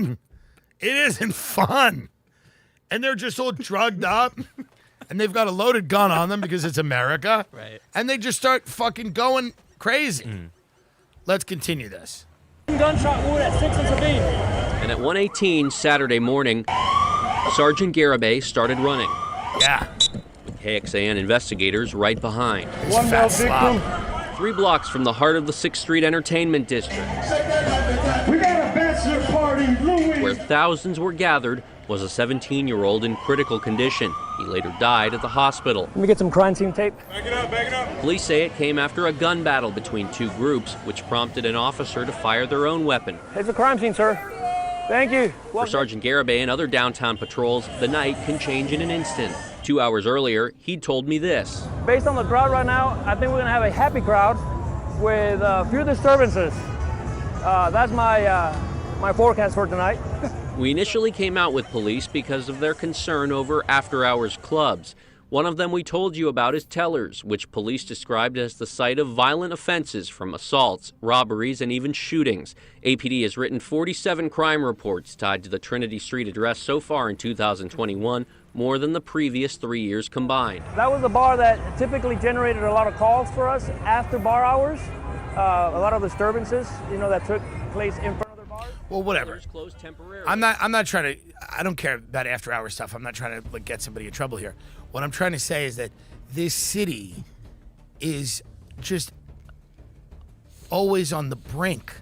fun. It isn't fun. And they're just all drugged up. And they've got a loaded gun on them because it's America. Right. And they just start fucking going crazy. Let's continue this. Gunshot wound at 6 and Sabine. And at 1:18 Saturday morning, Sergeant Garibay started running, Yeah. with KXAN investigators right behind. This fat slob. 3 blocks from the heart of the 6th Street Entertainment District, We got a bachelor party, Louis. where thousands were gathered, was a 17-year-old in critical condition. He later died at the hospital. Let me get some crime scene tape. Back it up. Police say it came after a gun battle between 2 groups, which prompted an officer to fire their own weapon. It's a crime scene, sir. Thank you. For Sergeant Garibay and other downtown patrols, the night can change in an instant. 2 hours earlier, he'd told me this. Based on the crowd right now, I think we're gonna have a happy crowd with few disturbances. That's my forecast for tonight. We initially came out with police because of their concern over after-hours clubs. One of them we told you about is Tellers, which police described as the site of violent offenses from assaults, robberies, and even shootings. APD has written 47 crime reports tied to the Trinity Street address so far in 2021, more than the previous 3 years combined. That was a bar that typically generated a lot of calls for us after bar hours. A lot of disturbances, that took place in front of their bars. Well, whatever. Tellers closed temporarily. I'm not trying to, I don't care about after hour stuff. I'm not trying to get somebody in trouble here. What I'm trying to say is that this city is just always on the brink.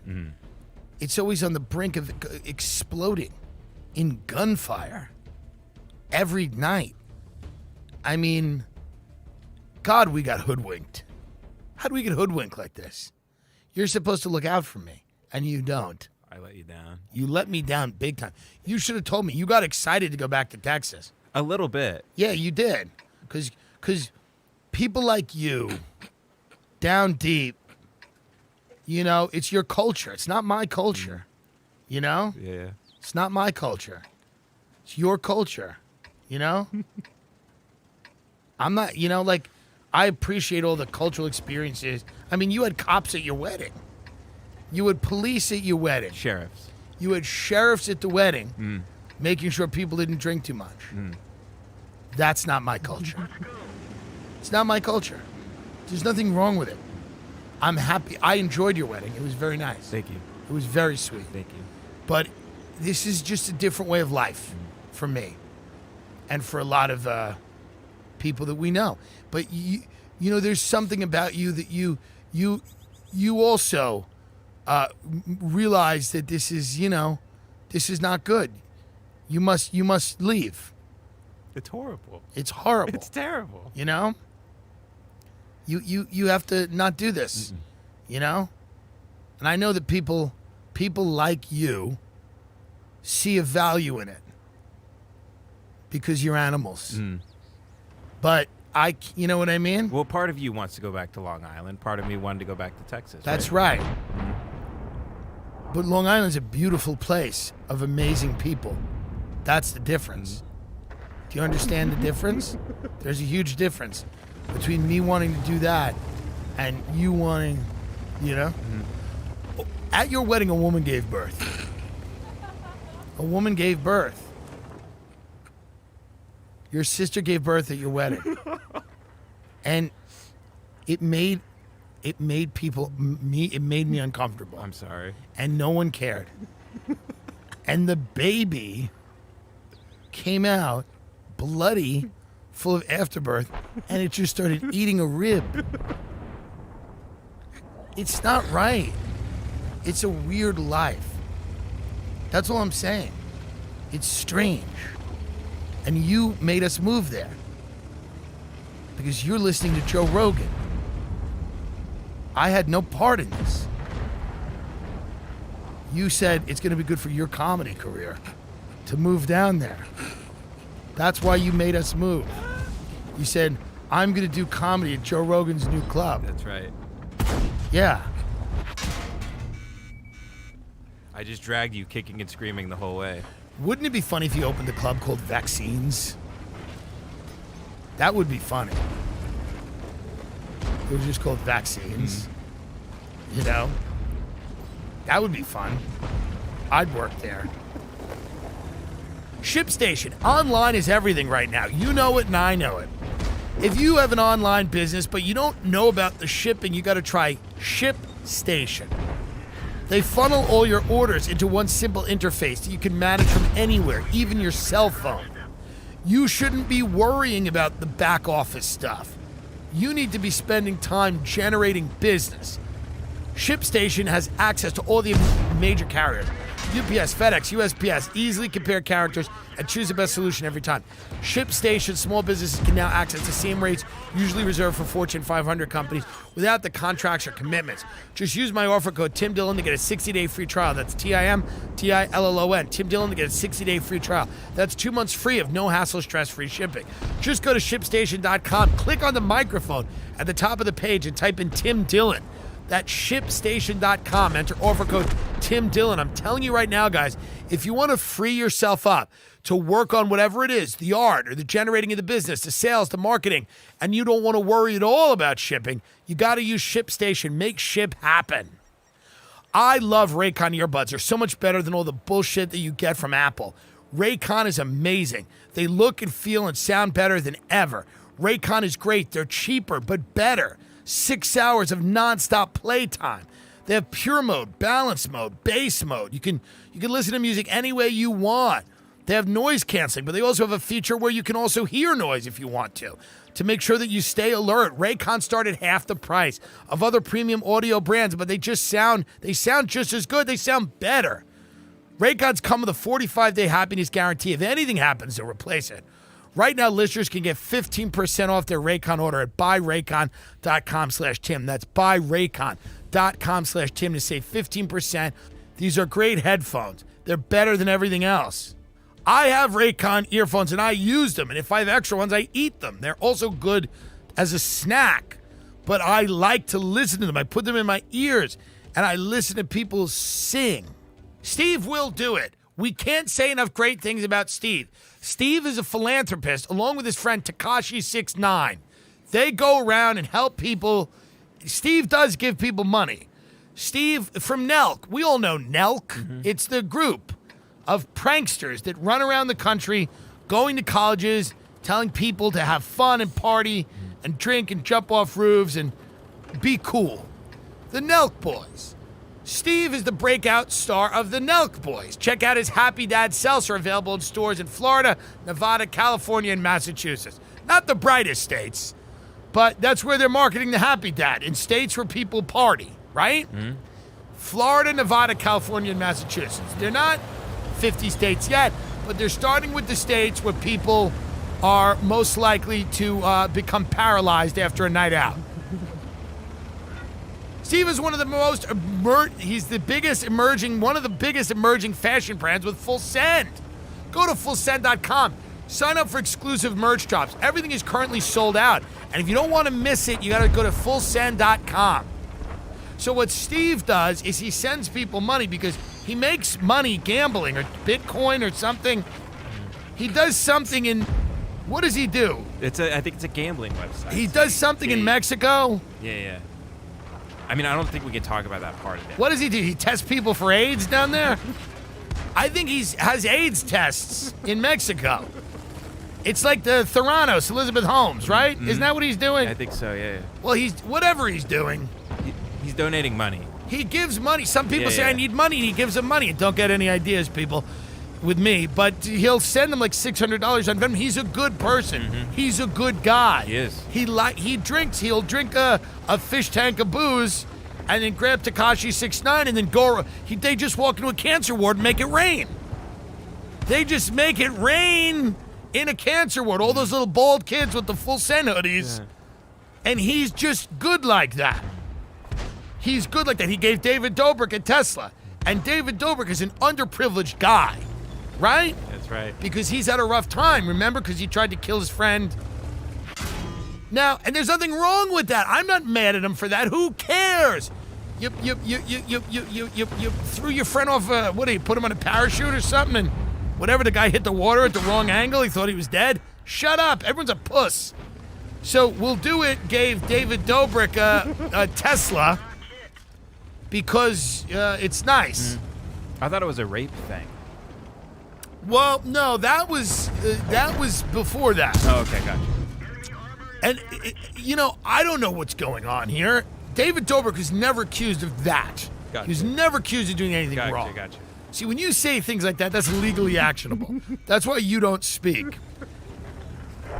It's always on the brink of exploding in gunfire every night. I mean, God, we got hoodwinked. How do we get hoodwinked like this? You're supposed to look out for me, and you don't. I let you down. You let me down big time. You should have told me. You got excited to go back to Texas. A little bit. Yeah, you did. Because people like you, down deep, it's your culture. It's not my culture. Yeah. It's not my culture. It's your culture. I'm not, I appreciate all the cultural experiences. I mean, you had cops at your wedding. You had police at your wedding. Sheriffs. You had sheriffs at the wedding, making sure people didn't drink too much. That's not my culture. It's not my culture. There's nothing wrong with it. I'm happy. I enjoyed your wedding. It was very nice. Thank you. It was very sweet. Thank you. But this is just a different way of life for me and for a lot of people that we know. But, there's something about you that you also realize that this is, this is not good. You must leave. It's horrible. It's horrible. It's terrible. You have to not do this. And I know that people like you see a value in it because you're animals. But you know what I mean? Well, part of you wants to go back to Long Island. Part of me wanted to go back to Texas. That's right. But Long Island's a beautiful place of amazing people. That's the difference. Do you understand the difference? There's a huge difference between me wanting to do that and you wanting, At your wedding, a woman gave birth. A woman gave birth. Your sister gave birth at your wedding. And it made me uncomfortable. I'm sorry. And no one cared. And the baby came out bloody, full of afterbirth, and it just started eating a rib. It's not right. It's a weird life. That's all I'm saying. It's strange. And you made us move there because you're listening to Joe Rogan. I had no part in this. You said it's going to be good for your comedy career to move down there. That's why you made us move. You said, I'm going to do comedy at Joe Rogan's new club. That's right. Yeah. I just dragged you kicking and screaming the whole way. Wouldn't it be funny if you opened a club called Vaccines? That would be funny. It was just called Vaccines. That would be fun. I'd work there. ShipStation. Online is everything right now. You know it and I know it. If you have an online business but you don't know about the shipping, you got to try ShipStation. They funnel all your orders into one simple interface that you can manage from anywhere, even your cell phone. You shouldn't be worrying about the back office stuff. You need to be spending time generating business. ShipStation has access to all the major carriers. UPS, FedEx, USPS, easily compare characters and choose the best solution every time. ShipStation small businesses can now access the same rates usually reserved for Fortune 500 companies without the contracts or commitments. Just use my offer code Tim Dillon to get a 60-day free trial. That's TIMDILLON. Tim Dillon to get a 60-day free trial. That's 2 months free of no hassle, stress-free shipping. Just go to ShipStation.com, click on the microphone at the top of the page and type in Tim Dillon. That's ShipStation.com. Enter offer code Tim Dillon. I'm telling you right now, guys, if you want to free yourself up to work on whatever it is, the art or the generating of the business, the sales, the marketing, and you don't want to worry at all about shipping, you got to use ShipStation. Make ship happen. I love Raycon earbuds. They're so much better than all the bullshit that you get from Apple. Raycon is amazing. They look and feel and sound better than ever. Raycon is great. They're cheaper, but better. 6 hours of nonstop playtime. They have pure mode, balance mode, bass mode. You can listen to music any way you want. They have noise canceling, but they also have a feature where you can also hear noise if you want to make sure that you stay alert. Raycon start at half the price of other premium audio brands, but they sound just as good. They sound better. Raycons come with a 45-day happiness guarantee. If anything happens, they'll replace it. Right now, listeners can get 15% off their Raycon order at buyraycon.com/Tim. That's buyraycon.com/Tim to save 15%. These are great headphones. They're better than everything else. I have Raycon earphones, and I use them. And if I have extra ones, I eat them. They're also good as a snack. But I like to listen to them. I put them in my ears, and I listen to people sing. Steve will do it. We can't say enough great things about Steve. Steve is a philanthropist, along with his friend Tekashi69. They go around and help people. Steve does give people money. Steve from Nelk. We all know Nelk. Mm-hmm. It's the group of pranksters that run around the country, going to colleges, telling people to have fun and party and drink and jump off roofs and be cool. The Nelk Boys. Steve is the breakout star of the Nelk Boys. Check out his Happy Dad seltzer, available in stores in Florida, Nevada, California, and Massachusetts. Not the brightest states, but that's where they're marketing the Happy Dad, in states where people party, right? Mm-hmm. Florida, Nevada, California, and Massachusetts. They're not 50 states yet, but they're starting with the states where people are most likely to become paralyzed after a night out. Steve is one of the most he's the biggest emerging, one of the biggest emerging fashion brands with Full Send. Go to fullsend.com. Sign up for exclusive merch drops. Everything is currently sold out. And if you don't want to miss it, you got to go to fullsend.com. So what Steve does is he sends people money because he makes money gambling or Bitcoin or something. He does something in, what does he do? I think it's a gambling website. He does something in Mexico. Yeah. I mean, I don't think we can talk about that part of it. What does he do? He tests people for AIDS down there? I think he has AIDS tests in Mexico. It's like the Theranos, Elizabeth Holmes, right? Mm-hmm. Isn't that what he's doing? I think so, yeah. Well, whatever he's doing. He's donating money. He gives money. Some people say, I need money, and he gives them money. And don't get any ideas, people, with me. But he'll send them like $600 on Venmo. He's a good person. Mm-hmm. He's a good guy. He is. He drinks. He'll drink a fish tank of booze and then grab Tekashi69 and then go. They just walk into a cancer ward and make it rain. They just make it rain in a cancer ward. All those little bald kids with the Full Send hoodies. Yeah. And he's just good like that. He's good like that. He gave David Dobrik a Tesla. And David Dobrik is an underprivileged guy, right? That's right. Because he's had a rough time, remember? Because he tried to kill his friend. Now, and there's nothing wrong with that. I'm not mad at him for that. Who cares? You threw your friend off, you put him on a parachute or something, and whatever, the guy hit the water at the wrong angle. He thought he was dead. Shut up. Everyone's a puss. So We'll Do It gave David Dobrik a Tesla because it's nice. I thought it was a rape thing. Well, no, that was before that. Oh, okay, gotcha. And, I don't know what's going on here. David Dobrik was never accused of that. Gotcha. He was never accused of doing anything wrong. Gotcha. See, when you say things like that, that's legally actionable. That's why you don't speak.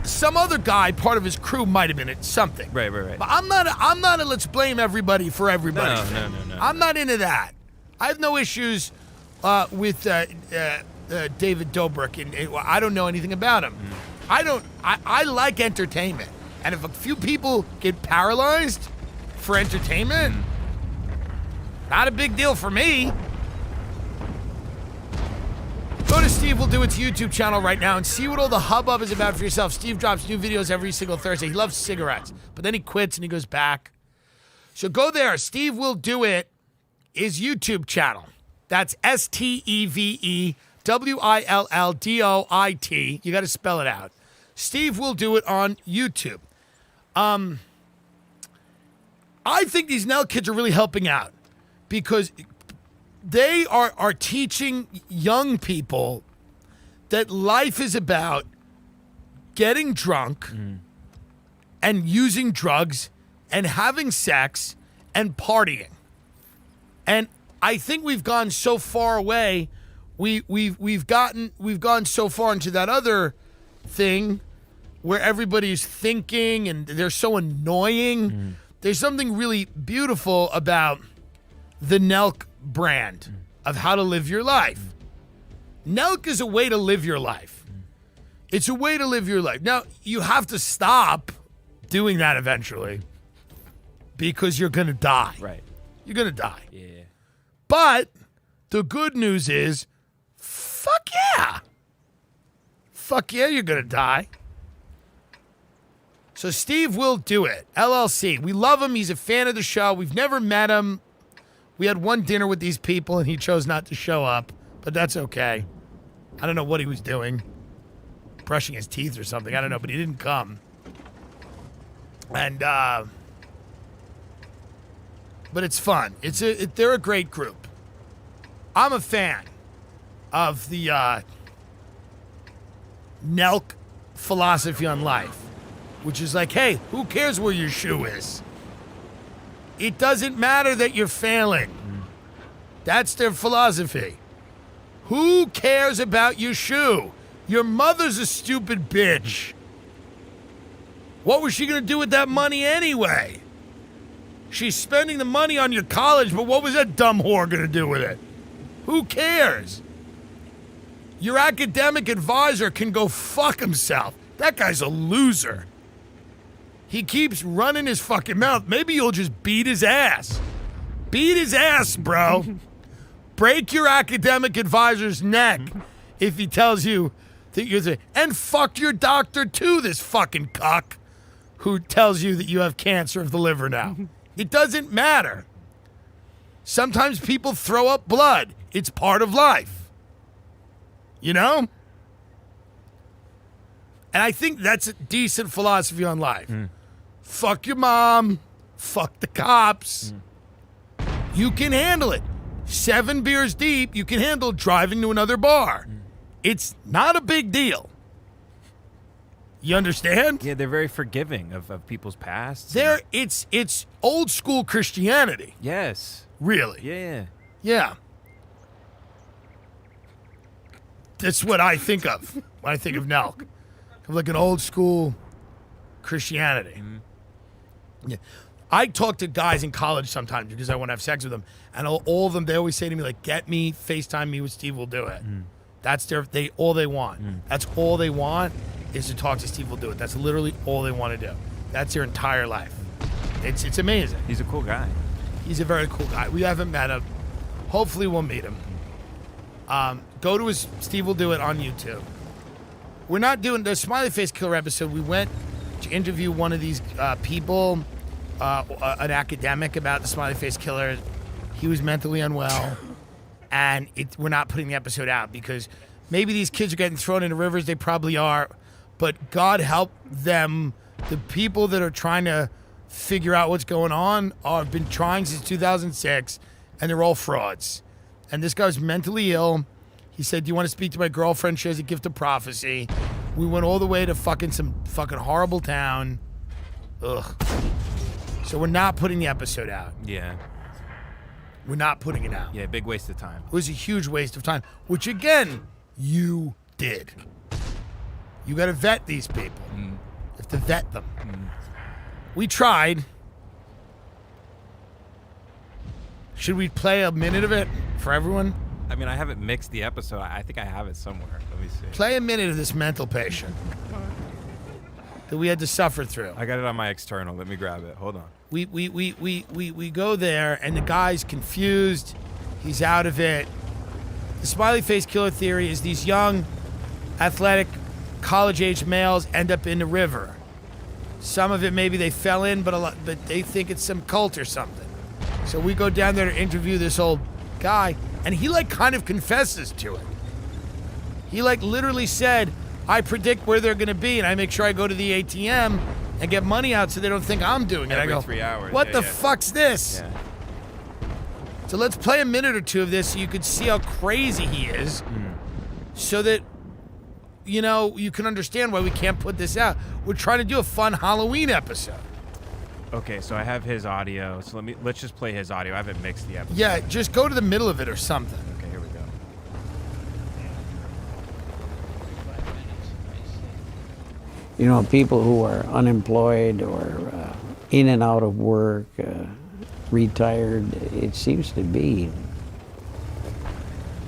Some other guy, part of his crew, might have been at something. Right. But I'm not a let's blame everybody for everybody. No. I'm not into that. I have no issues with David Dobrik, and I don't know anything about him. I like entertainment, and if a few people get paralyzed for entertainment, not a big deal for me. Go to Steve Will Do It's YouTube channel right now and see what all the hubbub is about for yourself. Steve drops new videos every single Thursday. He loves cigarettes, but then he quits and he goes back. So go there. Steve Will Do It, his YouTube channel. That's STEVEWILLDOIT. You got to spell it out. Steve Will Do It on YouTube. I think these Nell kids are really helping out because they are teaching young people that life is about getting drunk and using drugs and having sex and partying. And I think we've gone so far away. We've gone so far into that other thing where everybody's thinking and they're so annoying. There's something really beautiful about the Nelk brand of how to live your life. Nelk is a way to live your life. It's a way to live your life. Now, you have to stop doing that eventually because you're going to die. Right. You're going to die. Yeah. But the good news is, fuck yeah. Fuck yeah, you're going to die. So Steve Will Do It, LLC. We love him. He's a fan of the show. We've never met him. We had one dinner with these people, and he chose not to show up, but that's okay. I don't know what he was doing, brushing his teeth or something. I don't know, but he didn't come. And but it's fun. They're a great group. I'm a fan of the Nelk philosophy on life, which is like, hey, who cares where your shoe is? It doesn't matter that you're failing. That's their philosophy. Who cares about your shoe? Your mother's a stupid bitch. What was she going to do with that money anyway? She's spending the money on your college, but what was that dumb whore going to do with it? Who cares? Your academic advisor can go fuck himself. That guy's a loser. He keeps running his fucking mouth. Maybe you'll just beat his ass. Beat his ass, bro. Break your academic advisor's neck if he tells you that you're and fuck your doctor too, this fucking cuck who tells you that you have cancer of the liver now. It doesn't matter. Sometimes people throw up blood. It's part of life. You know? And I think that's a decent philosophy on life. Fuck your mom. Fuck the cops. You can handle it. 7 beers deep, you can handle driving to another bar. It's not a big deal. You understand? Yeah, they're very forgiving of people's pasts. It's old school Christianity. Yes. Really. Yeah. Yeah. That's what I think of when I think of Nelk. Like an old school Christianity. Yeah. I talk to guys in college sometimes because I want to have sex with them, and all of them, they always say to me, like, get me, FaceTime me with Steve Will Do It. That's all they want. That's all they want is to talk to Steve Will Do It. That's literally all they want to do. That's their entire life. It's amazing. He's a cool guy. He's a very cool guy. We haven't met him. Hopefully we'll meet him. Go to his Steve Will Do It on YouTube. We're not doing the Smiley Face Killer episode. We went to interview one of these people, an academic about the Smiley Face Killer. He was mentally unwell, and we're not putting the episode out because maybe these kids are getting thrown into rivers. They probably are, but God help them. The people that are trying to figure out what's going on have been trying since 2006, and they're all frauds. And this guy's mentally ill. He said, do you want to speak to my girlfriend? She has a gift of prophecy. We went all the way to some fucking horrible town. Ugh. So we're not putting the episode out. Yeah. We're not putting it out. Yeah, big waste of time. It was a huge waste of time, which again, you did. You got to vet these people. You have to vet them. We tried. Should we play a minute of it for everyone? I mean, I haven't mixed the episode. I think I have it somewhere. Let me see. Play a minute of this mental patient that we had to suffer through. I got it on my external. Let me grab it. Hold on. We go there, and the guy's confused. He's out of it. The smiley face killer theory is these young, athletic, college-age males end up in the river. Some of it maybe they fell in, but they think it's some cult or something. So we go down there to interview this old guy, and he like kind of confesses to it. He like literally said, I predict where they're going to be, and I make sure I go to the ATM and get money out so they don't think I'm doing it. Every I go, 3 hours. what Yeah, the yeah. fuck's this? Yeah. So let's play a minute or two of this so you could see how crazy he is so that, you know, you can understand why we can't put this out. We're trying to do a fun Halloween episode. Okay, so I have his audio. So let's just play his audio. I haven't mixed the episode. Yeah, just go to the middle of it or something. Okay, here we go. You know, people who are unemployed or in and out of work, retired, it seems to be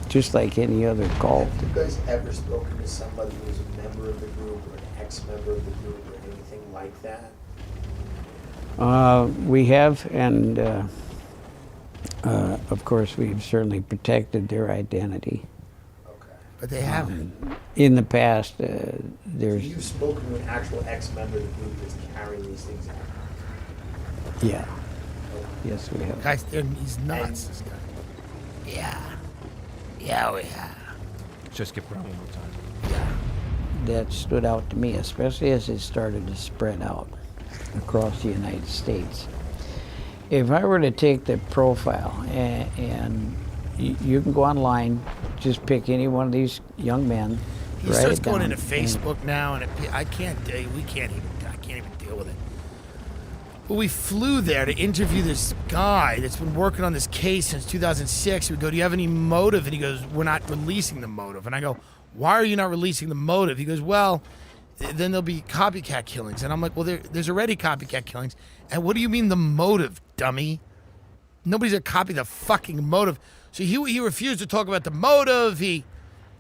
just like any other cult. Have you guys ever spoken to somebody who was a member of the group or an ex-member of the group or anything like that? We have, and of course, we've certainly protected their identity. Okay. But they haven't. In the past, So there's, you've spoken to an actual ex-member of the group that's carrying these things out? yeah, yes, we have. Guys, he's nuts, this guy. Yeah. Yeah, we have. Just skip around one more time. That stood out to me, especially as it started to spread out across the United States. If I were to take the profile and you can go online, just pick any one of these young men. He write starts it going down, into Facebook now, and I can't even deal with it. But we flew there to interview this guy that's been working on this case since 2006. We go, do you have any motive? And he goes, we're not releasing the motive. And I go, why are you not releasing the motive? He goes, well, then there'll be copycat killings. And I'm like, well, there's already copycat killings. And what do you mean the motive, dummy? Nobody's gonna copy the fucking motive. So he refused to talk about the motive.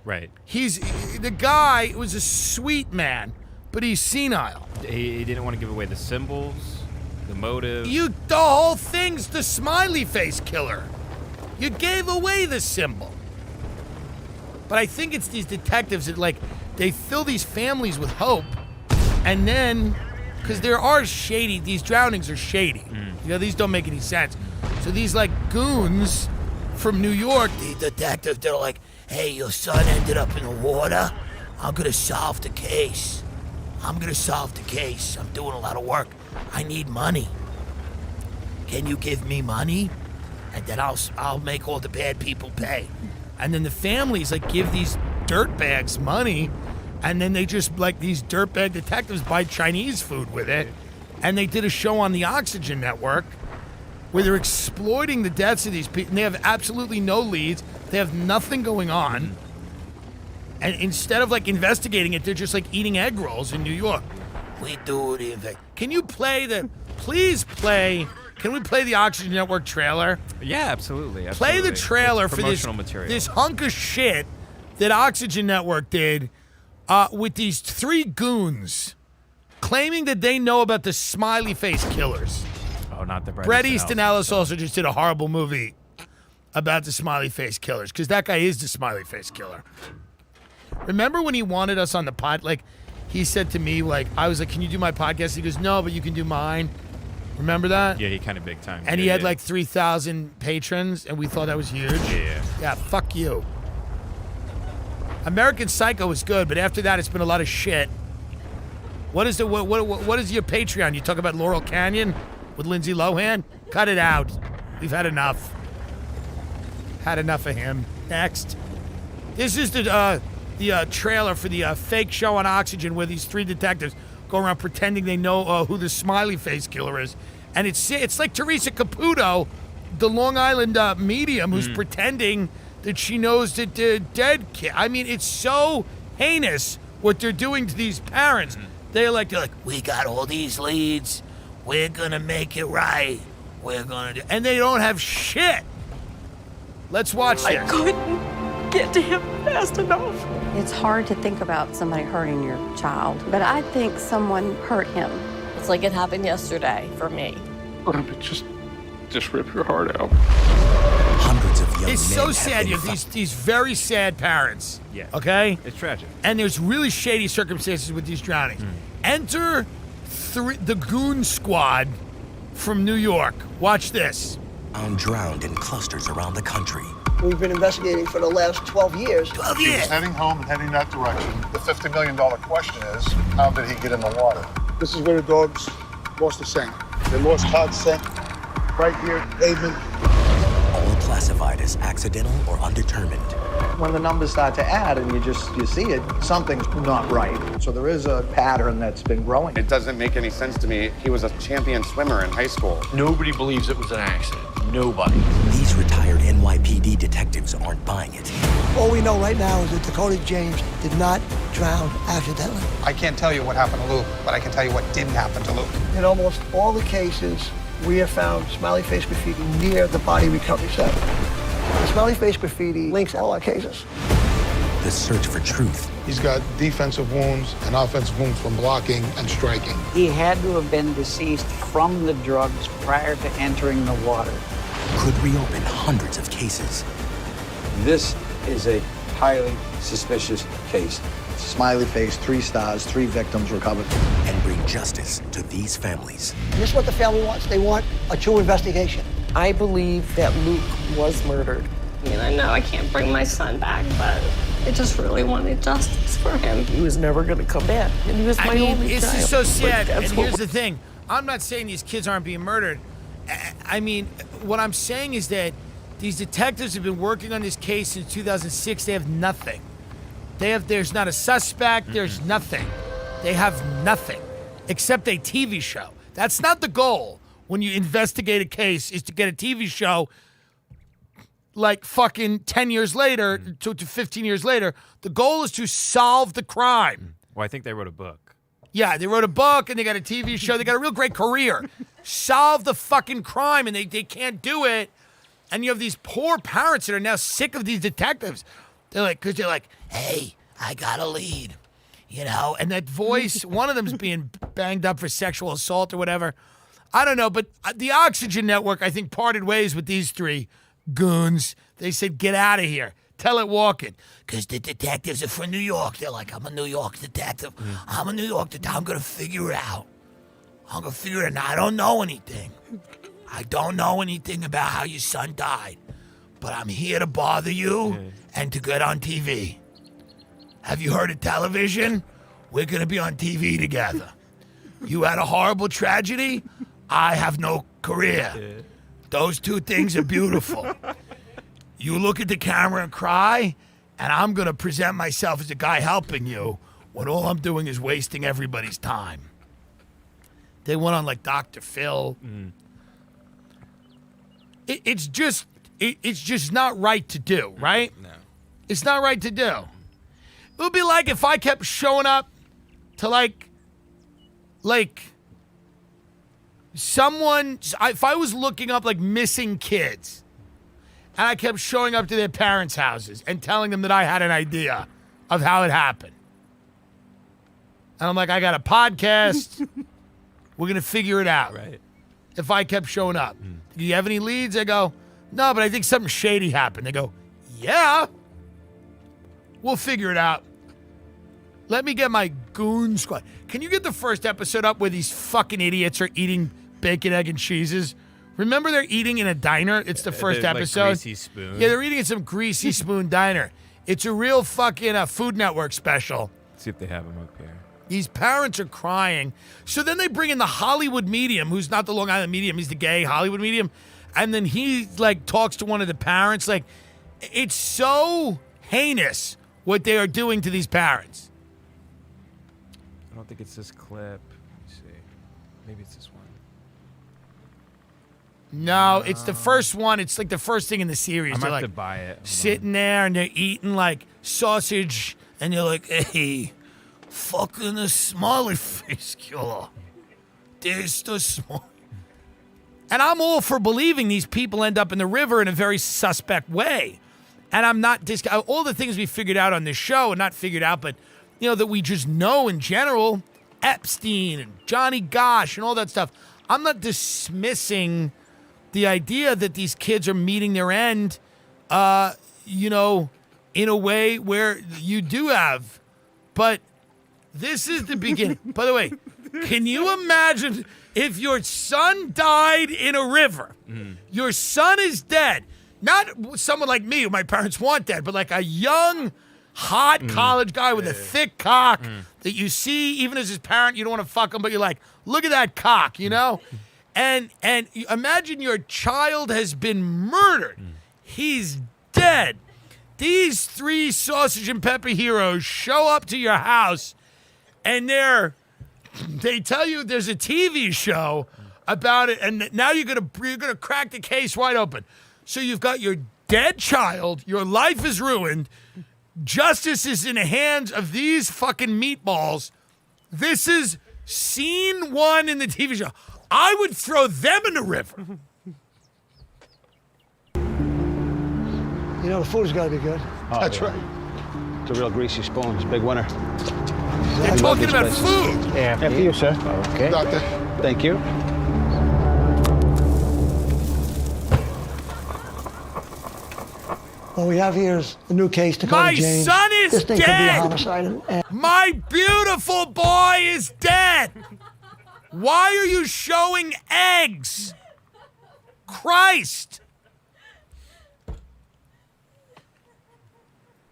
Right. The guy was a sweet man, but he's senile. He didn't want to give away the symbols, the motive. The whole thing's the smiley face killer. You gave away the symbol. But I think it's these detectives that, like, they fill these families with hope, and then, because there are these drownings are shady. You know, these don't make any sense. So these, like, goons from New York, the detectives, they're like, hey, your son ended up in the water. I'm going to solve the case. I'm doing a lot of work. I need money. Can you give me money? And then I'll make all the bad people pay. And then the families like give these dirtbags money, and then they just like these dirtbag detectives buy Chinese food with it. And they did a show on the Oxygen Network where they're exploiting the deaths of these people. And they have absolutely no leads. They have nothing going on. And instead of like investigating it, they're just like eating egg rolls in New York. We do the Can we play the Oxygen Network trailer? Yeah, absolutely. Play the trailer It's for this promotional material. this hunk of shit that Oxygen Network did with these three goons claiming that they know about the smiley face killers. Oh, not the Bret Easton Ellis also just did a horrible movie about the smiley face killers, because that guy is the smiley face killer. Remember when he wanted us on the pod? Like, he said to me, like, I was like, can you do my podcast? He goes, no, but you can do mine. Remember that? Yeah, he kind of big time. And Yeah, he had yeah. like 3,000 patrons, and we thought that was huge. Yeah. Yeah, fuck you. American Psycho was good, but after that, it's been a lot of shit. What is your Patreon? You talk about Laurel Canyon with Lindsay Lohan? Cut it out. We've had enough. Had enough of him. Next. This is the trailer for the fake show on Oxygen where these 3 detectives go around pretending they know who the smiley face killer is. And it's like Teresa Caputo, the Long Island medium, who's pretending that she knows that the dead kid. I mean, it's so heinous what they're doing to these parents. They're like, we got all these leads. We're going to make it right. We're going to do... And they don't have shit. Let's watch this. I couldn't get to him fast enough. It's hard to think about somebody hurting your child, but I think someone hurt him. It's like it happened yesterday for me. Just rip your heart out. Hundreds of young It's men so have sad. been You have these very sad parents. Yeah. Okay? It's tragic. And there's really shady circumstances with these drownings. Enter the goon squad from New York. Watch this. found drowned in clusters around the country. We've been investigating for the last 12 years. 12 He was years. heading home and heading that direction. The $50 million question is, how did he get in the water? This is where the dogs lost the scent. They lost Todd's scent right here, pavement. All classified as accidental or undetermined. When the numbers start to add and you see it, something's not right. So there is a pattern that's been growing. It doesn't make any sense to me. He was a champion swimmer in high school. Nobody believes it was an accident. Nobody. These retired NYPD detectives aren't buying it. All we know right now is that Dakota James did not drown accidentally. I can't tell you what happened to Luke, but I can tell you what didn't happen to Luke. In almost all the cases, we have found smiley face graffiti near the body recovery site. The smiley face graffiti links all our cases. The search for truth. He's got defensive wounds and offensive wounds from blocking and striking. He had to have been deceased from the drugs prior to entering the water. Could reopen hundreds of cases. This is a highly suspicious case. Smiley face, 3 stars, 3 victims recovered. And bring justice to these families. And this is what the family wants. They want a true investigation. I believe that Luke was murdered. And I know I can't bring my son back, but I just really wanted justice for him. He was never going to come back, and he was my only it's child. just so sad. But And that's here's what the thing. I'm not saying these kids aren't being murdered. I mean, what I'm saying is that these detectives have been working on this case since 2006. They have nothing. There's not a suspect. There's nothing. They have nothing except a TV show. That's not the goal when you investigate a case, is to get a TV show like fucking 10 years later to 15 years later. The goal is to solve the crime. Well, I think they wrote a book. Yeah, they wrote a book and they got a TV show. They got a real great career. Solve the fucking crime, and they can't do it. And you have these poor parents that are now sick of these detectives. Because they're like, hey, I got a lead, you know? And that voice, one of them's being banged up for sexual assault or whatever. I don't know, but the Oxygen Network, I think, parted ways with these 3 goons. They said, get out of here. Tell it walking. Because the detectives are from New York. They're like, I'm a New York detective. I'm a New York detective. I'm going to figure it out. I'm going to figure it out. I don't know anything. I don't know anything about how your son died. But I'm here to bother you and to get on TV. Have you heard of television? We're going to be on TV together. You had a horrible tragedy. I have no career. Those 2 things are beautiful. You look at the camera and cry, and I'm going to present myself as a guy helping you when all I'm doing is wasting everybody's time. They went on like Dr. Phil. It's just not right to do, right? No. It's not right to do. It would be like if I kept showing up to like someone, if I was looking up like missing kids and I kept showing up to their parents' houses and telling them that I had an idea of how it happened. And I'm like, I got a podcast. We're going to figure it out. Right. If I kept showing up. Do you have any leads? I go, no, but I think something shady happened. They go, yeah. We'll figure it out. Let me get my goon squad. Can you get the first episode up where these fucking idiots are eating bacon, egg, and cheeses? Remember they're eating in a diner? It's the first episode. Like greasy spoon. Yeah, they're eating at some greasy spoon diner. It's a real fucking Food Network special. Let's see if they have them up here. These parents are crying. So then they bring in the Hollywood medium, who's not the Long Island medium. He's the gay Hollywood medium. And then he like talks to one of the parents. Like, it's so heinous what they are doing to these parents. I don't think it's this clip. Let me see. Maybe it's this one. No, it's the first one. It's like the first thing in the series. I'm They're gonna have like to buy it. Hold sitting there and they're eating like sausage, and you're like, hey, fucking a smiley face killer. There's the smile. And I'm all for believing these people end up in the river in a very suspect way. And I'm not all the things we figured out on this show, and not figured out, but that we just know in general, Epstein and Johnny Gosh and all that stuff. I'm not dismissing the idea that these kids are meeting their end, in a way where you do have. But this is the beginning. By the way, can you imagine if your son died in a river? Your son is dead. Not someone like me who my parents want dead, but like a young, hot college guy with a thick cock that you see, even as his parent, you don't want to fuck him, but you're like, look at that cock, And imagine your child has been murdered. He's dead. These 3 sausage and pepper heroes show up to your house, and they tell you there's a TV show about it, and now you're gonna crack the case wide open. So you've got your dead child, your life is ruined, justice is in the hands of these fucking meatballs. This is scene 1 in the TV show. I would throw them in the river. The food's got to be good. That's right. It's a real greasy spoon. It's a big winner. They're talking about food. Yeah, for you, sir. Okay. Doctor. Thank you. What we have here is a new case, Dakota My James. son is this thing could be a dead. homicide. My beautiful boy is dead. Why are you showing eggs? Christ.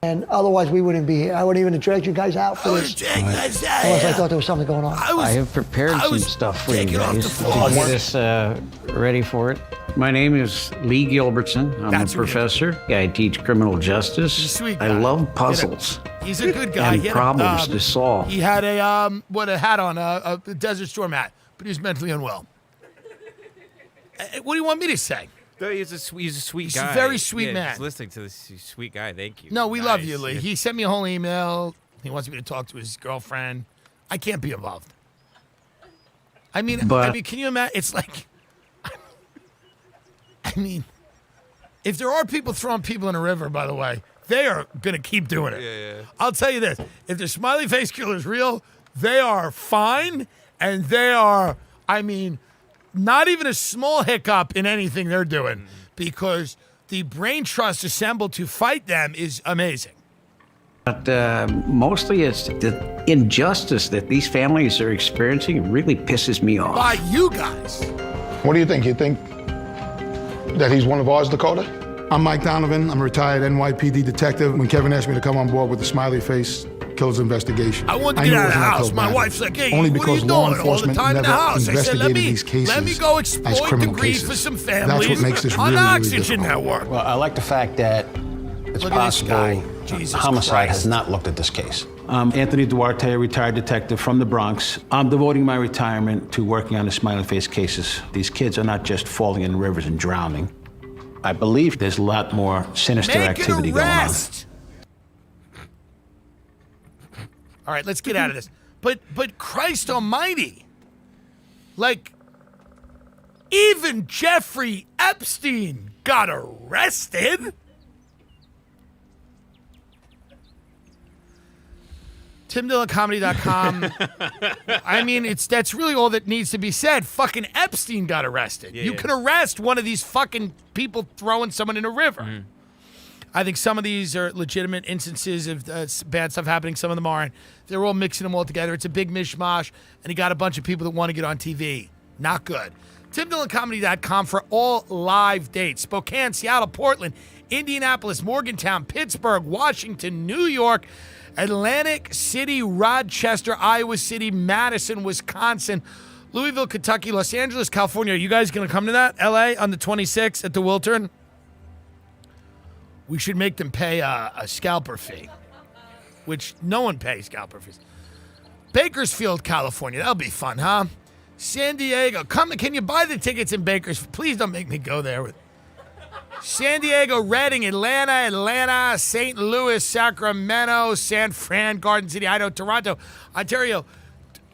And otherwise, we wouldn't be here. I wouldn't even have dragged you guys out for this. Unless I thought there was something going on. I have prepared some stuff for you guys to get us ready for it. My name is Lee Gilbertson. I'm a professor. I teach criminal justice. He's a sweet I guy. love puzzles. He's a good guy. And He had problems to solve. He had a hat on, a Desert Storm hat, but he was mentally unwell. What do you want me to say? No, he's a sweet He's guy. a very sweet man. Just listening to this sweet guy. Thank you. No, we Nice. love you, Lee. He sent me a whole email. He wants me to talk to his girlfriend. I can't be involved. I mean, can you imagine? It's like, if there are people throwing people in a river, by the way, they are going to keep doing it. Yeah. I'll tell you this. If the smiley face killer is real, they are fine, and they are, not even a small hiccup in anything they're doing, because the brain trust assembled to fight them is amazing. But mostly it's the injustice that these families are experiencing really pisses me off. By you guys. What do you think? You think that he's one of ours, Dakota? I'm Mike Donovan. I'm a retired NYPD detective. When Kevin asked me to come on board with the Smiley Face Killer's investigation, I wanted to get knew it out of the wasn't house. uphill My battle. wife's like, hey, Only what are because you law doing all the enforcement time in the never house? I said, let investigated these cases me go as exploit the criminal grief cases. for some That's families what makes this on really, really Oxygen difficult. Network. Well, I like the fact that it's Look at this possible guy. Jesus homicide Christ. has not looked at this case. I'm Anthony Duarte, a retired detective from the Bronx. I'm devoting my retirement to working on the smiley face cases. These kids are not just falling in rivers and drowning. I believe there's a lot more sinister activity going on. All right, let's get out of this. But Christ Almighty, like, even Jeffrey Epstein got arrested. TimDillonComedy.com. I mean, that's really all that needs to be said. Fucking Epstein got arrested. You can arrest one of these fucking people throwing someone in a river. I think some of these are legitimate instances of bad stuff happening. Some of them aren't. They're all mixing them all together. It's a big mishmash, and he got a bunch of people that want to get on TV. Not good. TimDillonComedy.com for all live dates. Spokane, Seattle, Portland, Indianapolis, Morgantown, Pittsburgh, Washington, New York, Atlantic City, Rochester, Iowa City, Madison, Wisconsin, Louisville, Kentucky, Los Angeles, California. Are you guys going to come to that? LA on the 26th at the Wiltern? We should make them pay a scalper fee, which no one pays scalper fees. Bakersfield, California. That'll be fun, huh? San Diego. Come, can you buy the tickets in Bakersfield? Please don't make me go there. San Diego, Redding, Atlanta, St. Louis, Sacramento, San Fran, Garden City, Idaho, Toronto, Ontario,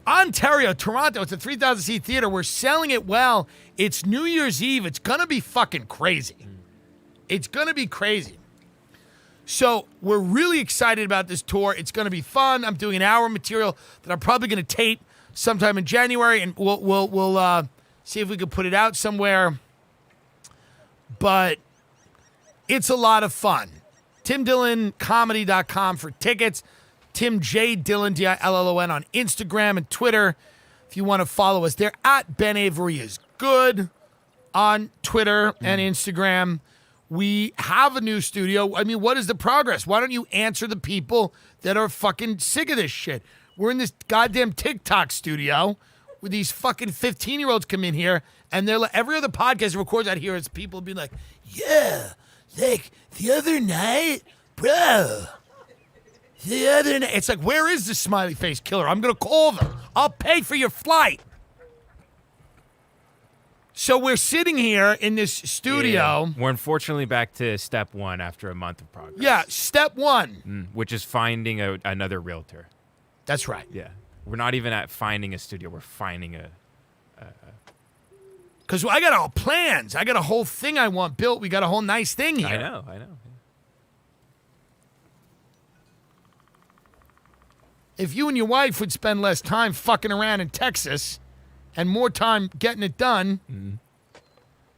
Toronto. It's a 3,000-seat theater. We're selling it well. It's New Year's Eve. It's going to be fucking crazy. It's going to be crazy. So we're really excited about this tour. It's going to be fun. I'm doing an hour material that I'm probably going to tape sometime in January, and we'll see if we can put it out somewhere. But it's a lot of fun. TimDillonComedy.com for tickets. Tim J. Dillon, Dillon, on Instagram and Twitter. If you want to follow us, they're at Ben Avery is Good on Twitter and Instagram. We have a new studio. I mean, what is the progress? Why don't you answer the people that are fucking sick of this shit? We're in this goddamn TikTok studio where these fucking 15-year-olds come in here, and they're like, every other podcast records out here, it's people being like, yeah, like the other night, bro. The other night. It's like, where is the smiley face killer? I'm going to call them. I'll pay for your flight. So we're sitting here in this studio. Yeah. We're unfortunately back to step one after a month of progress. Yeah, step one. Which is finding another realtor. That's right. Yeah. We're not even at finding a studio. We're finding a... Because I got all plans. I got a whole thing I want built. We got a whole nice thing here. I know. If you and your wife would spend less time fucking around in Texas and more time getting it done,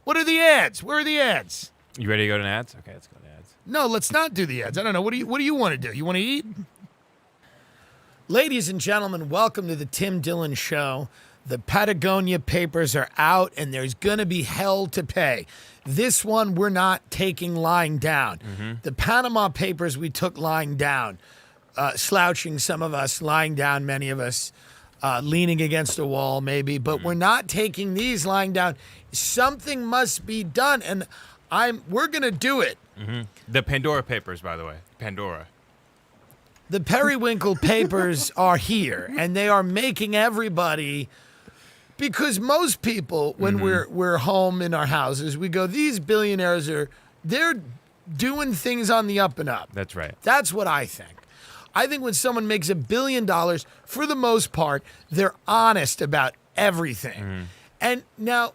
what are the ads? Where are the ads? You ready to go to ads? Okay, let's go to ads. No, let's not do the ads. I don't know. What do you want to do? You want to eat? Ladies and gentlemen, welcome to the Tim Dillon Show. The Patagonia papers are out, and there's going to be hell to pay. This one, we're not taking lying down. The Panama papers, we took lying down. Slouching, some of us, lying down, many of us, leaning against a wall maybe, but we're not taking these lying down. Something must be done, and we're going to do it. The Pandora papers, by the way. Pandora. The Periwinkle papers are here, and they are making everybody, because most people, when we're home in our houses, we go, these billionaires they're doing things on the up and up. That's right. That's what I think. I think when someone makes $1 billion, for the most part, they're honest about everything. And now,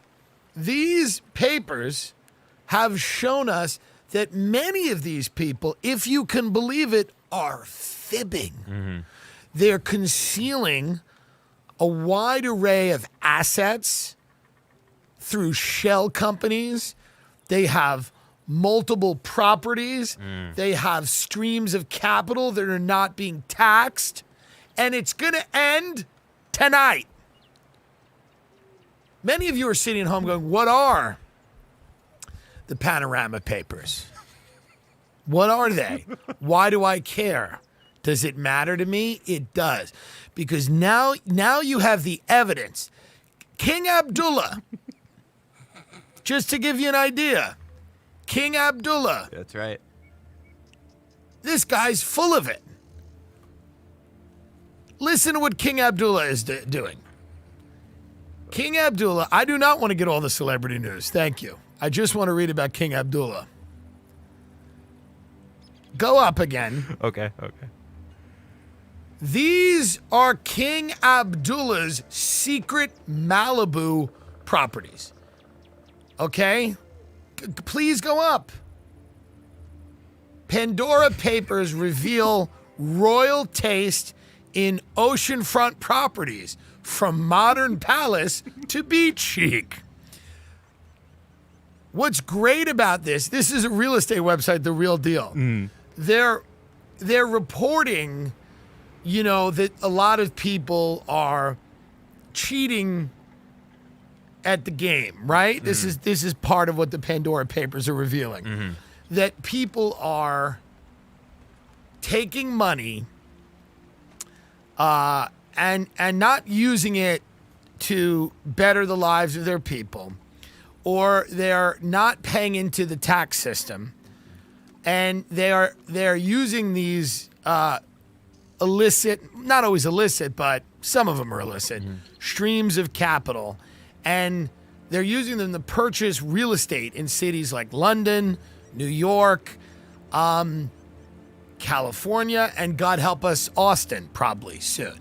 these papers have shown us that many of these people, if you can believe it, are fibbing. They're concealing a wide array of assets through shell companies. They have multiple properties. They have streams of capital that are not being taxed. And it's going to end tonight. Many of you are sitting at home going, what are the Panorama papers? What are they? Why do I care? Does it matter to me? It does. Because now you have the evidence. King Abdullah, just to give you an idea, King Abdullah. That's right. This guy's full of it. Listen to what King Abdullah is doing. King Abdullah, I do not want to get all the celebrity news. Thank you. I just want to read about King Abdullah. Go up again. Okay. These are King Abdullah's secret Malibu properties. Okay? Please go up. Pandora papers reveal royal taste in oceanfront properties, from modern palace to beach chic. What's great about this is a real estate website, The Real Deal. They're reporting, that a lot of people are cheating at the game, right? This is part of what the Pandora papers are revealing. That people are taking money and not using it to better the lives of their people, or they're not paying into the tax system. and they're using these illicit, not always illicit, but some of them are illicit, streams of capital, and they're using them to purchase real estate in cities like London, New York, California, and God help us, Austin, probably soon.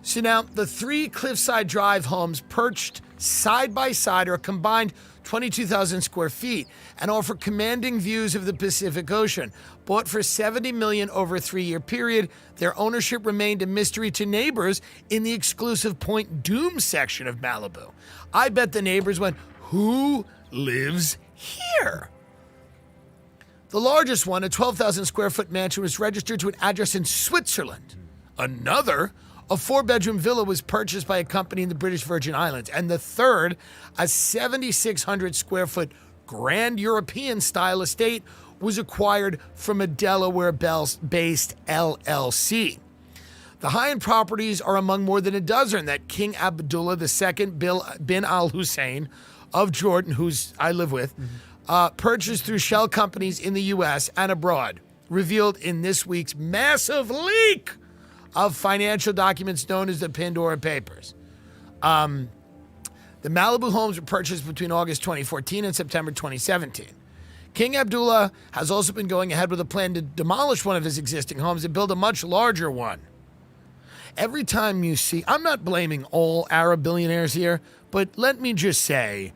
So now the 3 Cliffside Drive homes perched side by side are a combined 22,000 square feet and offer commanding views of the Pacific Ocean. Bought for $70 million over a 3-year period, their ownership remained a mystery to neighbors in the exclusive Point Doom section of Malibu. I bet the neighbors went, "Who lives here?" The largest one, a 12,000 square foot mansion, was registered to an address in Switzerland. Another, a 4-bedroom villa, was purchased by a company in the British Virgin Islands. And the third, a 7,600 square foot grand European style estate, was acquired from a Delaware-based LLC. The high-end properties are among more than a dozen that King Abdullah II bin Al Hussein of Jordan, who's I live with, purchased through shell companies in the U.S. and abroad, revealed in this week's massive leak of financial documents known as the Pandora Papers. The Malibu homes were purchased between August 2014 and September 2017. King Abdullah has also been going ahead with a plan to demolish one of his existing homes and build a much larger one. Every time you see, I'm not blaming all Arab billionaires here, but let me just say,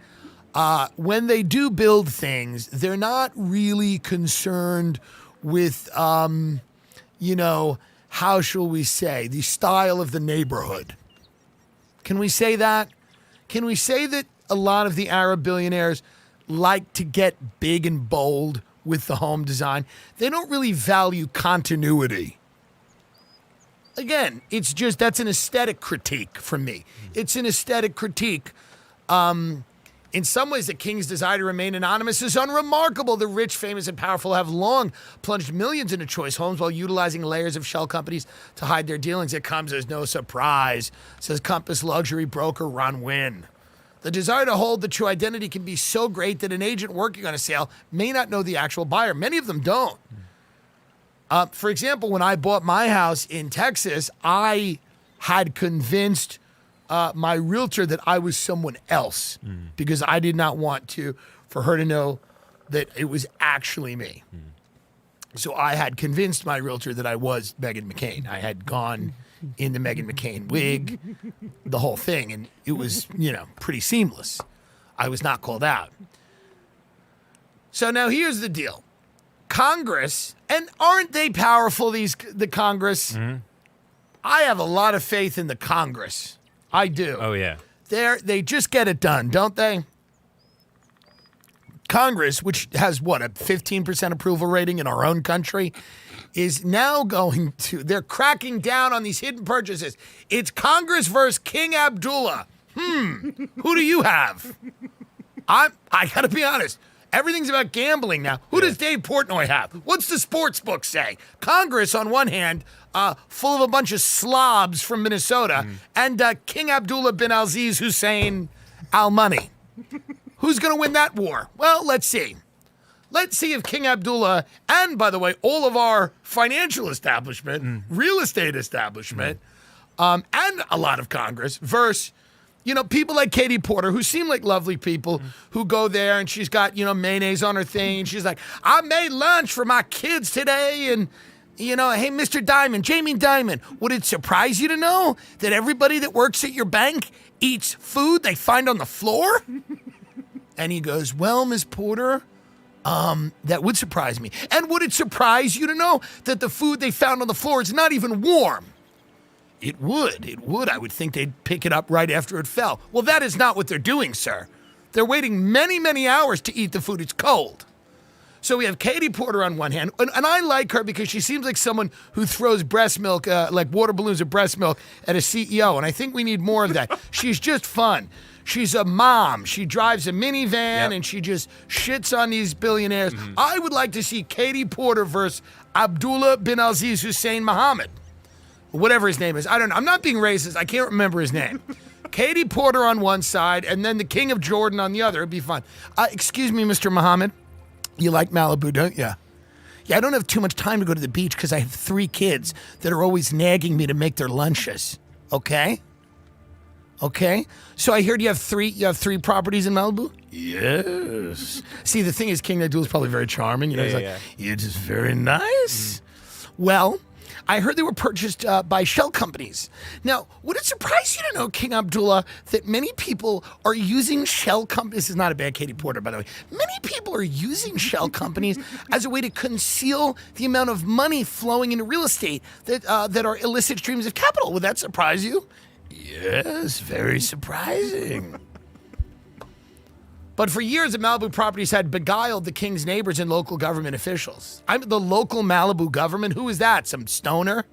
when they do build things, they're not really concerned with, how shall we say, the style of the neighborhood. Can we say that? Can we say that a lot of the Arab billionaires like to get big and bold with the home design? They don't really value continuity. Again, it's just, that's an aesthetic critique from me. It's an aesthetic critique. In some ways, the king's desire to remain anonymous is unremarkable. The rich, famous, and powerful have long plunged millions into choice homes while utilizing layers of shell companies to hide their dealings. It comes as no surprise, says Compass luxury broker Ron Wynn. The desire to hold the true identity can be so great that an agent working on a sale may not know the actual buyer. Many of them don't. For example, when I bought my house in Texas, I had convinced my realtor that I was someone else because I did not want for her to know that it was actually me. So I had convinced my realtor that I was Meghan McCain. I had gone in the Meghan McCain wig, the whole thing, and it was, pretty seamless. I was not called out. So now here's the deal. Congress, and aren't they powerful, the Congress? I have a lot of faith in the Congress. I do. Oh, yeah. They just get it done, don't they? Congress, which has, a 15% approval rating in our own country, is now they're cracking down on these hidden purchases. It's Congress versus King Abdullah. Who do you have? I got to be honest. Everything's about gambling now. Who does Dave Portnoy have? What's the sports book say? Congress, on one hand, full of a bunch of slobs from Minnesota, and King Abdullah bin Aziz Hussein Al Money. Who's going to win that war? Well, let's see. Let's see if King Abdullah, and by the way, all of our financial establishment, real estate establishment, and a lot of Congress, versus people like Katie Porter, who seem like lovely people, who go there and she's got, mayonnaise on her thing. She's like, I made lunch for my kids today. And, hey, Mr. Diamond, Jamie Diamond, would it surprise you to know that everybody that works at your bank eats food they find on the floor? And he goes, well, Miss Porter, that would surprise me. And would it surprise you to know that the food they found on the floor is not even warm? It would. I would think they'd pick it up right after it fell. Well, that is not what they're doing, sir. They're waiting many, many hours to eat the food. It's cold. So we have Katie Porter on one hand, and I like her because she seems like someone who throws breast milk, like water balloons of breast milk at a CEO, and I think we need more of that. She's just fun. She's a mom. She drives a minivan, and she just shits on these billionaires. I would like to see Katie Porter versus Abdullah bin Aziz Hussein Mohammed. Whatever his name is. I don't know. I'm not being racist. I can't remember his name. Katie Porter on one side and then the King of Jordan on the other. It'd be fun. Excuse me, Mr. Muhammad. You like Malibu, don't you? Yeah, I don't have too much time to go to the beach because I have 3 kids that are always nagging me to make their lunches. Okay? Okay? So I heard you have 3 properties in Malibu? Yes. See, the thing is, King Abdul is probably very charming. You know, he's like, you're just very nice. Well, I heard they were purchased by shell companies. Now, would it surprise you to know, King Abdullah, that many people are using shell companies? This is not a bad Katie Porter, by the way. Many people are using shell companies as a way to conceal the amount of money flowing into real estate that are illicit streams of capital. Would that surprise you? Yes, very surprising. But for years, the Malibu properties had beguiled the king's neighbors and local government officials. The local Malibu government, who is that? Some stoner?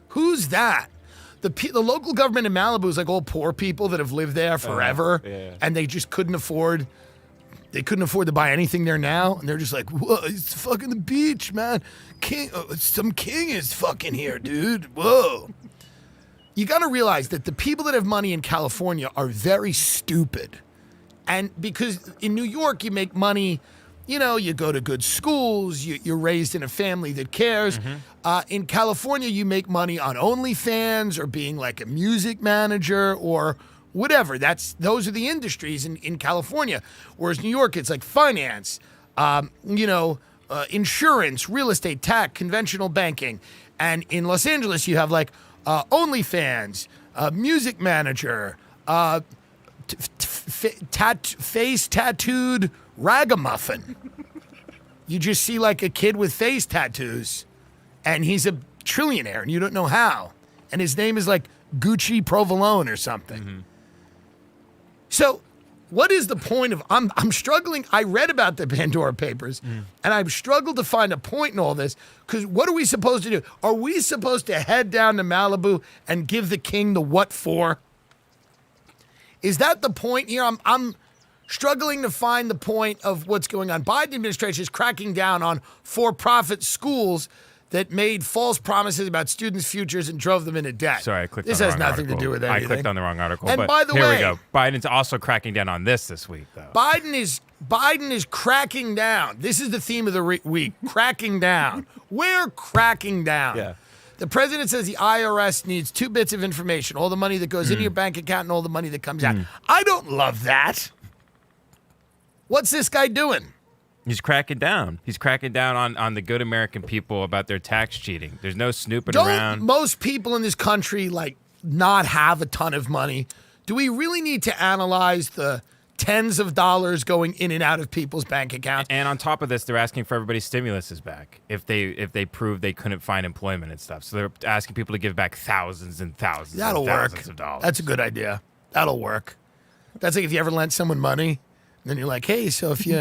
Who's that? The local government in Malibu is like old poor people that have lived there forever, and they just couldn't afford. They couldn't afford to buy anything there now, and they're just like, whoa, it's fucking the beach, man. Some king is fucking here, dude. Whoa. You got to realize that the people that have money in California are very stupid. And because in New York, you make money, you know, you go to good schools, you're raised in a family that cares. In California, you make money on OnlyFans or being like a music manager or whatever. Those are the industries in California. Whereas New York, it's like finance, insurance, real estate, tech, conventional banking. And in Los Angeles, you have like OnlyFans, music manager, face tattooed ragamuffin. You just see like a kid with face tattoos, and he's a trillionaire, and you don't know how. And his name is like Gucci Provolone or something. So, what is the point of? I'm struggling. I read about the Pandora Papers, and I've struggled to find a point in all this. Because what are we supposed to do? Are we supposed to head down to Malibu and give the king the what for? Is that the point here? I'm struggling to find the point of what's going on. Biden administration is cracking down on for-profit schools that made false promises about students' futures and drove them into debt. Sorry, I clicked this on the has wrong nothing article. to do with anything. I clicked on the wrong article. And but by the here way, we go. Biden's also cracking down on this week, though. Biden is cracking down. This is the theme of the week, cracking down. We're cracking down. Yeah. The president says the IRS needs 2 bits of information, all the money that goes into your bank account and all the money that comes out. I don't love that. What's this guy doing? He's cracking down. He's cracking down on the good American people about their tax cheating. There's no snooping around. Most people in this country not have a ton of money? Do we really need to analyze the tens of dollars going in and out of people's bank accounts? And on top of this, they're asking for everybody's stimulus is back if they prove they couldn't find employment and stuff. So they're asking people to give back thousands and thousands That'll and thousands work. of dollars. That's a good idea. That'll work. That's like if you ever lent someone money, and then you're like, hey, so if you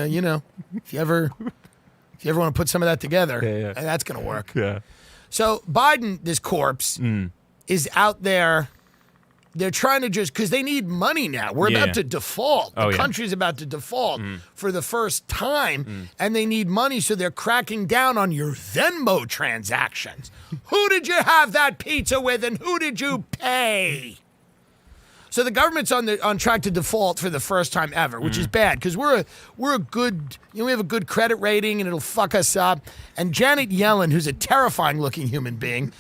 ever want to put some of that together, and that's gonna work. Yeah. So Biden, this corpse, is out there. They're trying to because they need money now. We're about to default. The country's about to default for the first time, and they need money, so they're cracking down on your Venmo transactions. Who did you have that pizza with, and who did you pay? So the government's on track to default for the first time ever, which is bad because we're a good, we have a good credit rating and it'll fuck us up. And Janet Yellen, who's a terrifying looking human being,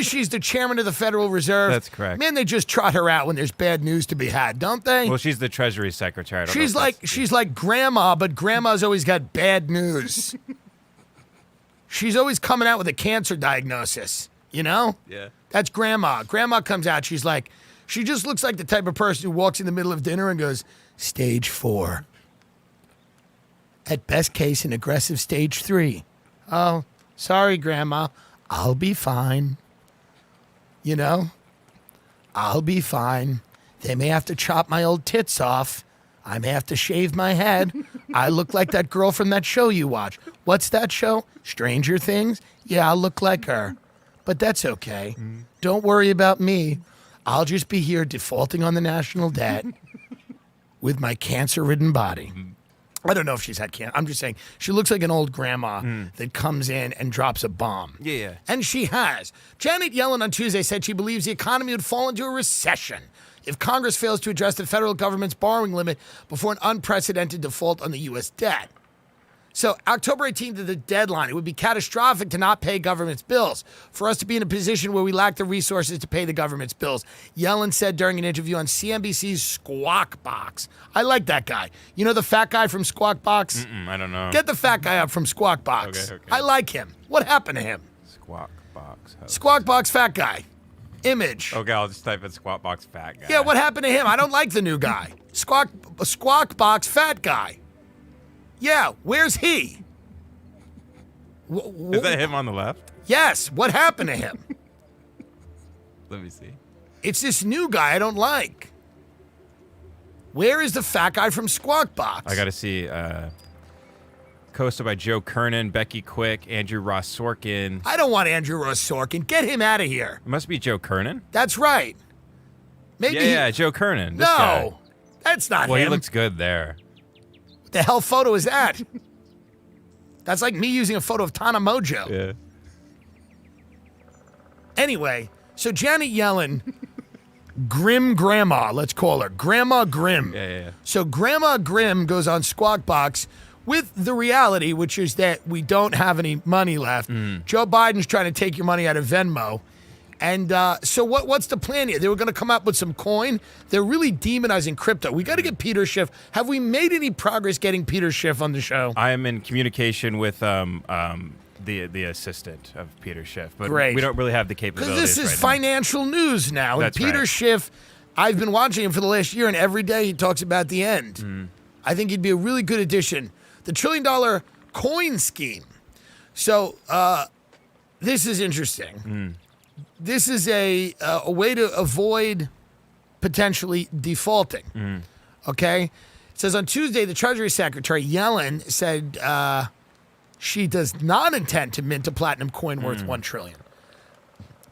she's the chairman of the Federal Reserve. That's correct. Man, they just trot her out when there's bad news to be had, don't they? Well, she's the Treasury Secretary. I don't She's know if she's like grandma, but grandma's always got bad news. She's always coming out with a cancer diagnosis, you know? Yeah. That's grandma. Grandma comes out, she's like, she just looks like the type of person who walks in the middle of dinner and goes, stage 4. At best case, an aggressive stage 3. Oh, sorry, Grandma. I'll be fine. You know? I'll be fine. They may have to chop my old tits off. I may have to shave my head. I look like that girl from that show you watch. What's that show? Stranger Things? Yeah, I'll look like her. But that's okay. Don't worry about me. I'll just be here defaulting on the national debt with my cancer-ridden body. I don't know if she's had cancer. I'm just saying she looks like an old grandma that comes in and drops a bomb. Yeah. And she has. Janet Yellen on Tuesday said she believes the economy would fall into a recession if Congress fails to address the federal government's borrowing limit before an unprecedented default on the U.S. debt. So October 18th is the deadline. It would be catastrophic to not pay government's bills. For us to be in a position where we lack the resources to pay the government's bills. Yellen said during an interview on CNBC's Squawk Box. I like that guy. You know the fat guy from Squawk Box? I don't know. Get the fat guy up from Squawk Box. Okay. I like him. What happened to him? Squawk Box. Host. Squawk Box fat guy. Image. Okay, I'll just type in Squawk Box fat guy. Yeah, what happened to him? I don't like the new guy. Squawk Box fat guy. Yeah, where's he? Is that him on the left? Yes. What happened to him? Let me see. It's this new guy I don't like. Where is the fat guy from Squawk Box? I got to see. Hosted by Joe Kernan, Becky Quick, Andrew Ross Sorkin. I don't want Andrew Ross Sorkin. Get him out of here. It must be Joe Kernan. That's right. Maybe. Yeah, Joe Kernan. This No, guy. that's not Well, him. he looks good there. What the hell photo is that? That's like me using a photo of Tana Mojo. Yeah. Anyway, so Janet Yellen, Grim Grandma, let's call her. Grandma Grim. Yeah. So Grandma Grim goes on Squawk Box with the reality, which is that we don't have any money left. Joe Biden's trying to take your money out of Venmo. And so what's the plan here? They were going to come up with some coin. They're really demonizing crypto. We got to get Peter Schiff. Have we made any progress getting Peter Schiff on the show? I am in communication with the assistant of Peter Schiff, but Great. we don't really have the Because capabilities. this is right financial news now. That's and Peter right. Schiff, I've been watching him for the last year, and every day he talks about the end. I think he'd be a really good addition. The $1 trillion coin scheme. So this is interesting. This is a way to avoid potentially defaulting. Okay? It says on Tuesday, the Treasury Secretary, Yellen, said she does not intend to mint a platinum coin worth $1 trillion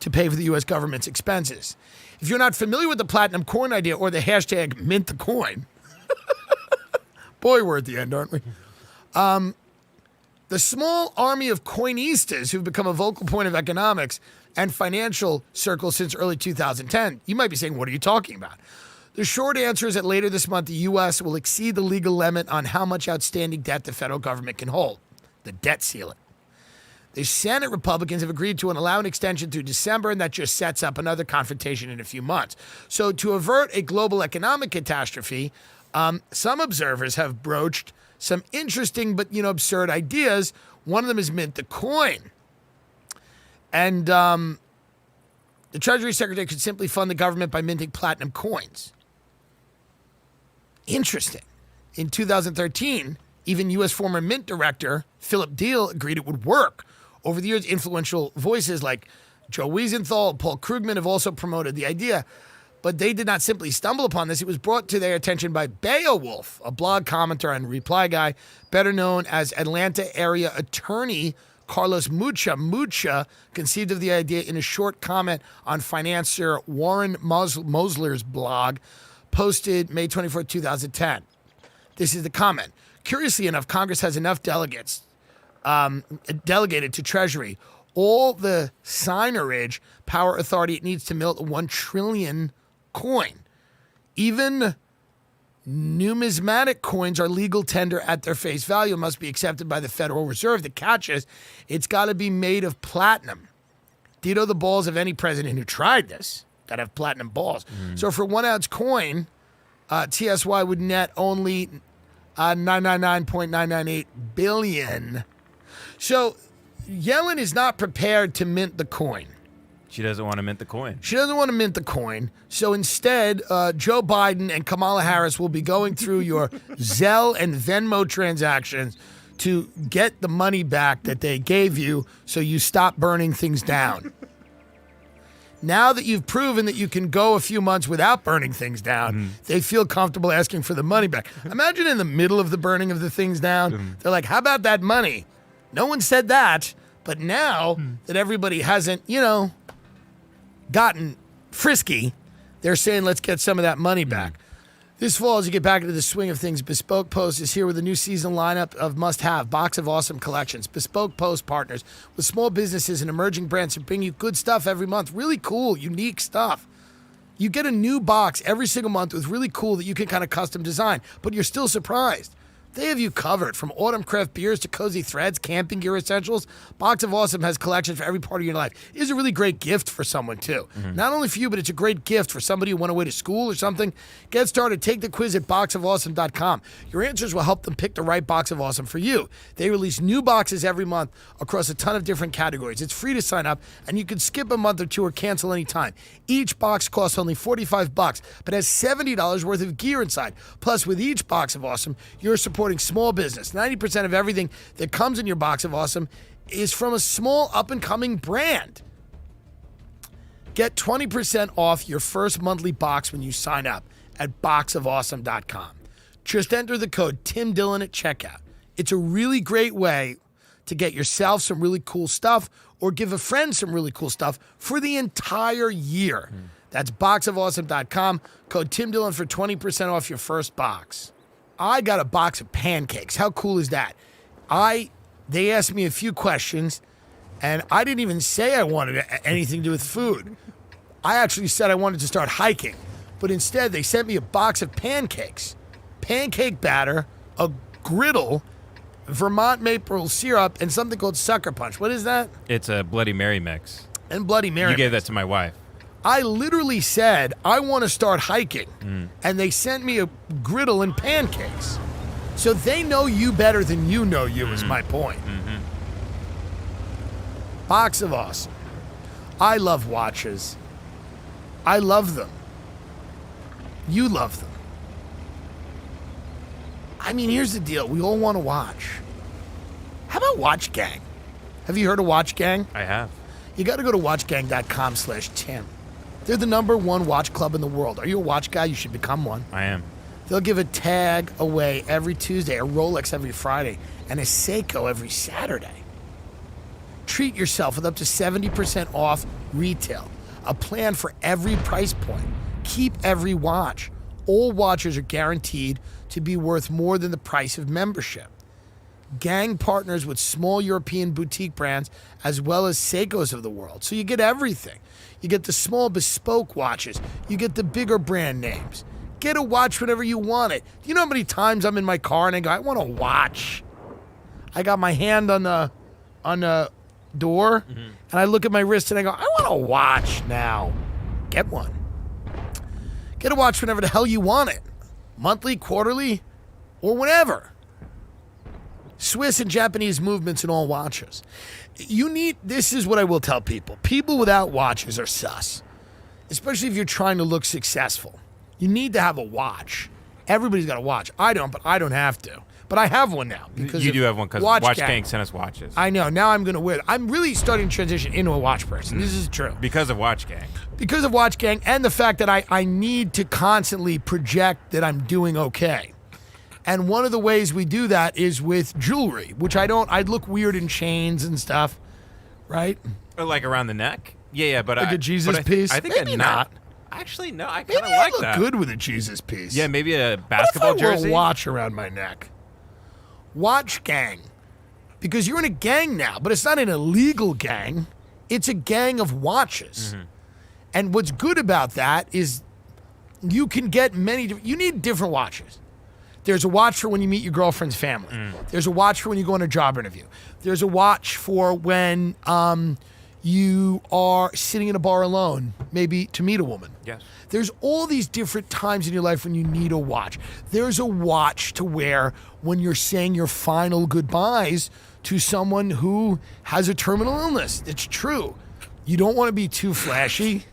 to pay for the U.S. government's expenses. If you're not familiar with the platinum coin idea or the hashtag mint the coin, boy, we're at the end, aren't we? The small army of coinistas who've become a vocal point of economics and financial circles since early 2010. You might be saying, what are you talking about? The short answer is that later this month, the U.S. will exceed the legal limit on how much outstanding debt the federal government can hold, the debt ceiling. The Senate Republicans have agreed to allow an extension through December, and that just sets up another confrontation in a few months. So to avert a global economic catastrophe, some observers have broached some interesting but, absurd ideas. One of them is mint the coin. And the Treasury Secretary could simply fund the government by minting platinum coins. Interesting. In 2013, even U.S. former Mint Director Philip Deal agreed it would work. Over the years, influential voices like Joe Wiesenthal and Paul Krugman have also promoted the idea. But they did not simply stumble upon this. It was brought to their attention by Beowulf, a blog commenter and reply guy, better known as Atlanta area attorney Carlos Mucha. Mucha conceived of the idea in a short comment on financier Warren Mosler's blog, posted May 24, 2010. This is the comment. Curiously enough, Congress has enough delegates delegated to Treasury all the signerage power authority it needs to mint a $1 trillion coin. Even numismatic coins are legal tender at their face value, must be accepted by the Federal Reserve. The catch is it's got to be made of platinum. Ditto the balls of any president who tried this. Got to have platinum balls. So for 1 ounce coin, TSY would net only 999.998 billion. So Yellen is not prepared to mint the coin. She doesn't want to mint the coin. She doesn't want to mint the coin. So instead, Joe Biden and Kamala Harris will be going through your Zelle and Venmo transactions to get the money back that they gave you so you stop burning things down. Now that you've proven that you can go a few months without burning things down, they feel comfortable asking for the money back. Imagine in the middle of the burning of the things down, they're like, how about that money? No one said that, but now that everybody hasn't, gotten frisky, they're saying, let's get some of that money back. This fall, as you get back into the swing of things, Bespoke Post is here with a new season lineup of must-have box of awesome collections. Bespoke Post partners with small businesses and emerging brands to bring you good stuff every month. Really cool, unique stuff. You get a new box every single month with really cool that you can kind of custom design, but you're still surprised. They have you covered. From autumn craft beers to cozy threads, camping gear essentials, Box of Awesome has collections for every part of your life. It is a really great gift for someone, too. Not only for you, but it's a great gift for somebody who went away to school or something. Get started. Take the quiz at boxofawesome.com. Your answers will help them pick the right Box of Awesome for you. They release new boxes every month across a ton of different categories. It's free to sign up, and you can skip a month or two or cancel anytime. Each box costs only $45, but has $70 worth of gear inside. Plus, with each Box of Awesome, you're supporting small business. 90% of everything that comes in your Box of Awesome is from a small up-and-coming brand. Get 20% off your first monthly box when you sign up at boxofawesome.com. Just enter the code Tim Dillon at checkout. It's a really great way to get yourself some really cool stuff or give a friend some really cool stuff for the entire year. That's boxofawesome.com. Code Tim Dillon for 20% off your first box. I got a box of pancakes. How cool is that? They asked me a few questions, and I didn't even say I wanted anything to do with food. I actually said I wanted to start hiking, but instead they sent me a box of pancakes, pancake batter, a griddle, Vermont maple syrup, and something called sucker punch. What is that? It's a Bloody Mary mix. And Bloody Mary You gave that to my wife. I literally said, I want to start hiking. And they sent me a griddle and pancakes. So they know you better than you know you, is my point. Box of Awesome. I love watches. I love them. You love them. I mean, here's the deal. We all want to watch. How about Watch Gang? Have you heard of Watch Gang? I have. You got to go to watchgang.com/Tim. They're the #1 watch club in the world. Are you a watch guy? You should become one. I am. They'll give a tag away every Tuesday, a Rolex every Friday, and a Seiko every Saturday. Treat yourself with up to 70% off retail. A plan for every price point. Keep every watch. All watches are guaranteed to be worth more than the price of membership. Gang partners with small European boutique brands as well as Seikos of the world. So you get everything. You get the small bespoke watches. You get the bigger brand names. Get a watch whenever you want it. Do you know how many times I'm in my car and I go, I want a watch? I got my hand on the door and I look at my wrist and I go, I want a watch now. Get one. Get a watch whenever the hell you want it. Monthly, quarterly, or whenever. Swiss and Japanese movements in all watches. This is what I will tell people. People without watches are sus. Especially if you're trying to look successful. You need to have a watch. Everybody's got a watch. I don't, but I don't have to. But I have one now. Because you do have one because Watch Gang sent us watches. I know. Now I'm going to wear it. I'm really starting to transition into a watch person. This is true. Because of Watch Gang. Because of Watch Gang and the fact that I need to constantly project that I'm doing okay. And one of the ways we do that is with jewelry, which I'd look weird in chains and stuff, right? Or like around the neck? Yeah, but like a Jesus piece? I think maybe not. Actually, no, I kind of maybe like I look that. good with a Jesus piece. Yeah, maybe a basketball jersey. jersey. A watch around my neck. Watch Gang. Because you're in a gang now, but it's not an illegal gang. It's a gang of watches. And what's good about that is you can get you need different watches. There's a watch for when you meet your girlfriend's family. There's a watch for when you go on a job interview. There's a watch for when you are sitting in a bar alone, maybe to meet a woman. Yes. There's all these different times in your life when you need a watch. There's a watch to wear when you're saying your final goodbyes to someone who has a terminal illness. It's true. You don't want to be too flashy.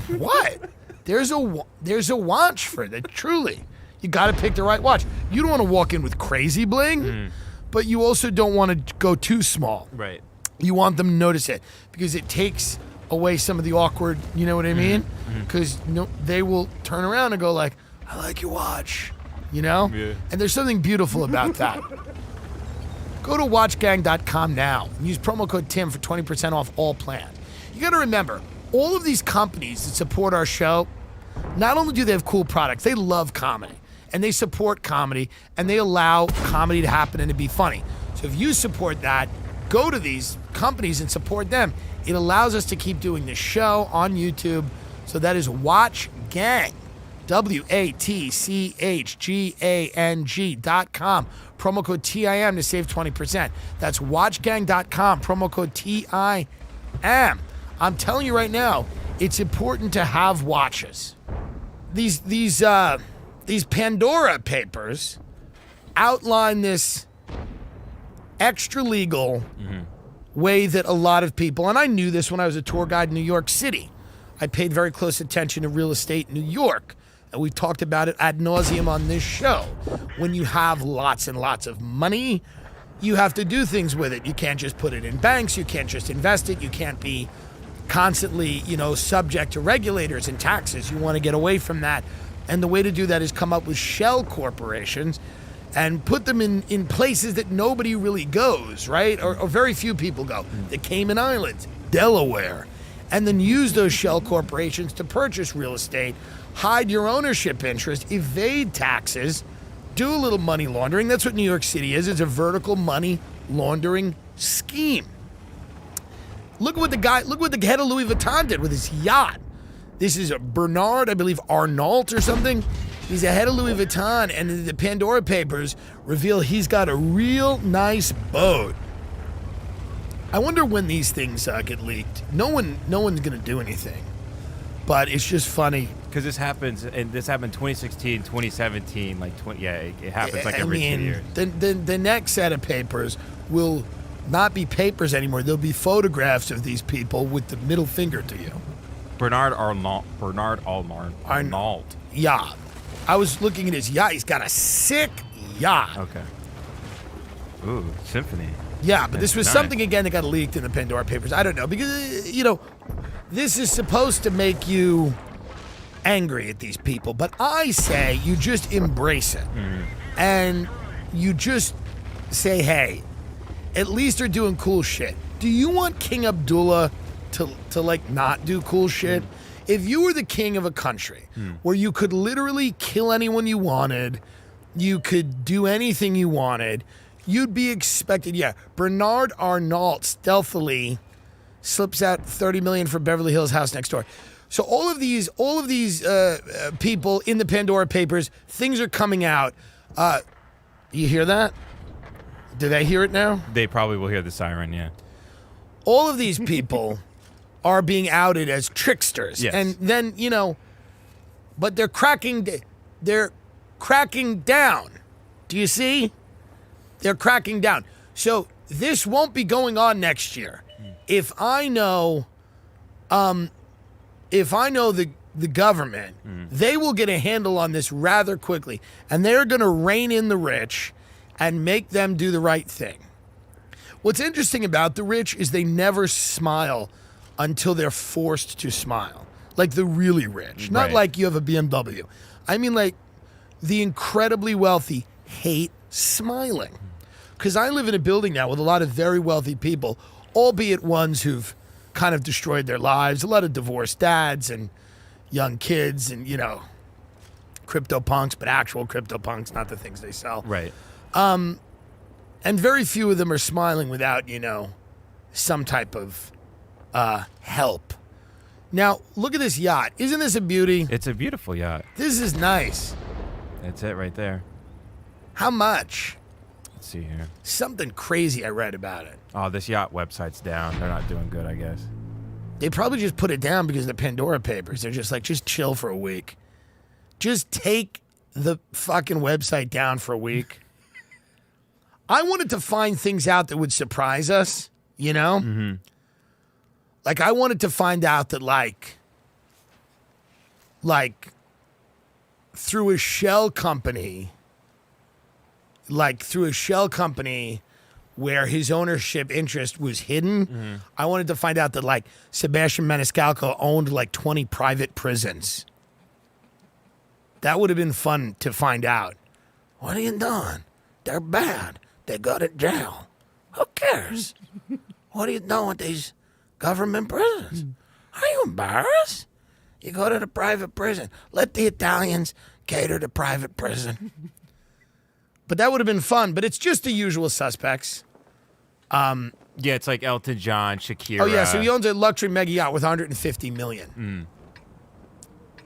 What? There's a watch for that, truly. You got to pick the right watch. You don't want to walk in with crazy bling, but you also don't want to go too small. Right. You want them to notice it because it takes away some of the awkward, you know what I mean? Because they will turn around and go like, I like your watch, you know? Yeah. And there's something beautiful about that. Go to watchgang.com now and use promo code Tim for 20% off all plans. You got to remember, all of these companies that support our show, not only do they have cool products, they love comedy. And they support comedy, and they allow comedy to happen and to be funny. So if you support that, go to these companies and support them. It allows us to keep doing this show on YouTube. So that is Watch Gang. WATCHGANG.com. Promo code TIM to save 20%. That's watchgang.com. Promo code TIM. I'm telling you right now, it's important to have watches. These Pandora Papers outline this extra legal way that a lot of people, and I knew this when I was a tour guide in New York City. I paid very close attention to real estate in New York, and we've talked about it ad nauseum on this show. When you have lots and lots of money, you have to do things with it. You can't just put it in banks. You can't just invest it. You can't be constantly, subject to regulators and taxes. You want to get away from that. And the way to do that is come up with shell corporations and put them in places that nobody really goes, right? Or very few people go. The Cayman Islands, Delaware. And then use those shell corporations to purchase real estate, hide your ownership interest, evade taxes, do a little money laundering. That's what New York City is. It's a vertical money laundering scheme. Look what the head of Louis Vuitton did with his yacht. This is a Bernard, I believe, Arnault or something. He's the head of Louis Vuitton, and the Pandora Papers reveal he's got a real nice boat. I wonder when these things get leaked. No one's gonna do anything, but it's just funny because this happened 2016, 2017, it happens every 2 years. The next set of papers will not be papers anymore. They'll be photographs of these people with the middle finger to you. Bernard Arnault. Yeah. I was looking at his yacht. He's got a sick yacht. Okay. Ooh, symphony. Yeah, but this was something, again, that got leaked in the Pandora Papers. I don't know, because, this is supposed to make you angry at these people. But I say you just embrace it. And you just say, hey, at least they're doing cool shit. Do you want King Abdullah to not do cool shit? If you were the king of a country where you could literally kill anyone you wanted, you could do anything you wanted, you'd be expected. Yeah, Bernard Arnault stealthily slips out $30 million for Beverly Hills house next door. So all of these people in the Pandora Papers, things are coming out. You hear that? Do they hear it now? They probably will hear the siren. Yeah. All of these people are being outed as tricksters. Yes. And then, but they're cracking down. Do you see? They're cracking down. So this won't be going on next year. If I know the government, they will get a handle on this rather quickly. And they're going to rein in the rich and make them do the right thing. What's interesting about the rich is they never smile until they're forced to smile. Like the really rich. Not Right. like you have a BMW. I mean, like, the incredibly wealthy hate smiling. Because I live in a building now with a lot of very wealthy people, albeit ones who've kind of destroyed their lives. A lot of divorced dads and young kids and, crypto punks, but actual crypto punks, not the things they sell. Right. And very few of them are smiling without, some type of help. Now, look at this yacht. Isn't this a beauty? It's a beautiful yacht. This is nice. That's it right there. How much? Let's see here. Something crazy I read about it. Oh, this yacht website's down. They're not doing good, I guess. They probably just put it down because of the Pandora Papers. They're just like, just chill for a week. Just take the fucking website down for a week. I wanted to find things out that would surprise us, Mm-hmm. Like, I wanted to find out that, like, through a shell company, where his ownership interest was hidden, I wanted to find out that, like, Sebastian Maniscalco owned, like, 20 private prisons. That would have been fun to find out. What are you doing? They're bad. They go to jail. Who cares? What are you doing with these government prisons? Are you embarrassed? You go to the private prison. Let the Italians cater to private prison. But that would have been fun. But it's just the usual suspects. Yeah, it's like Elton John, Shakira. Oh, yeah, so he owns a luxury mega yacht with $150 million.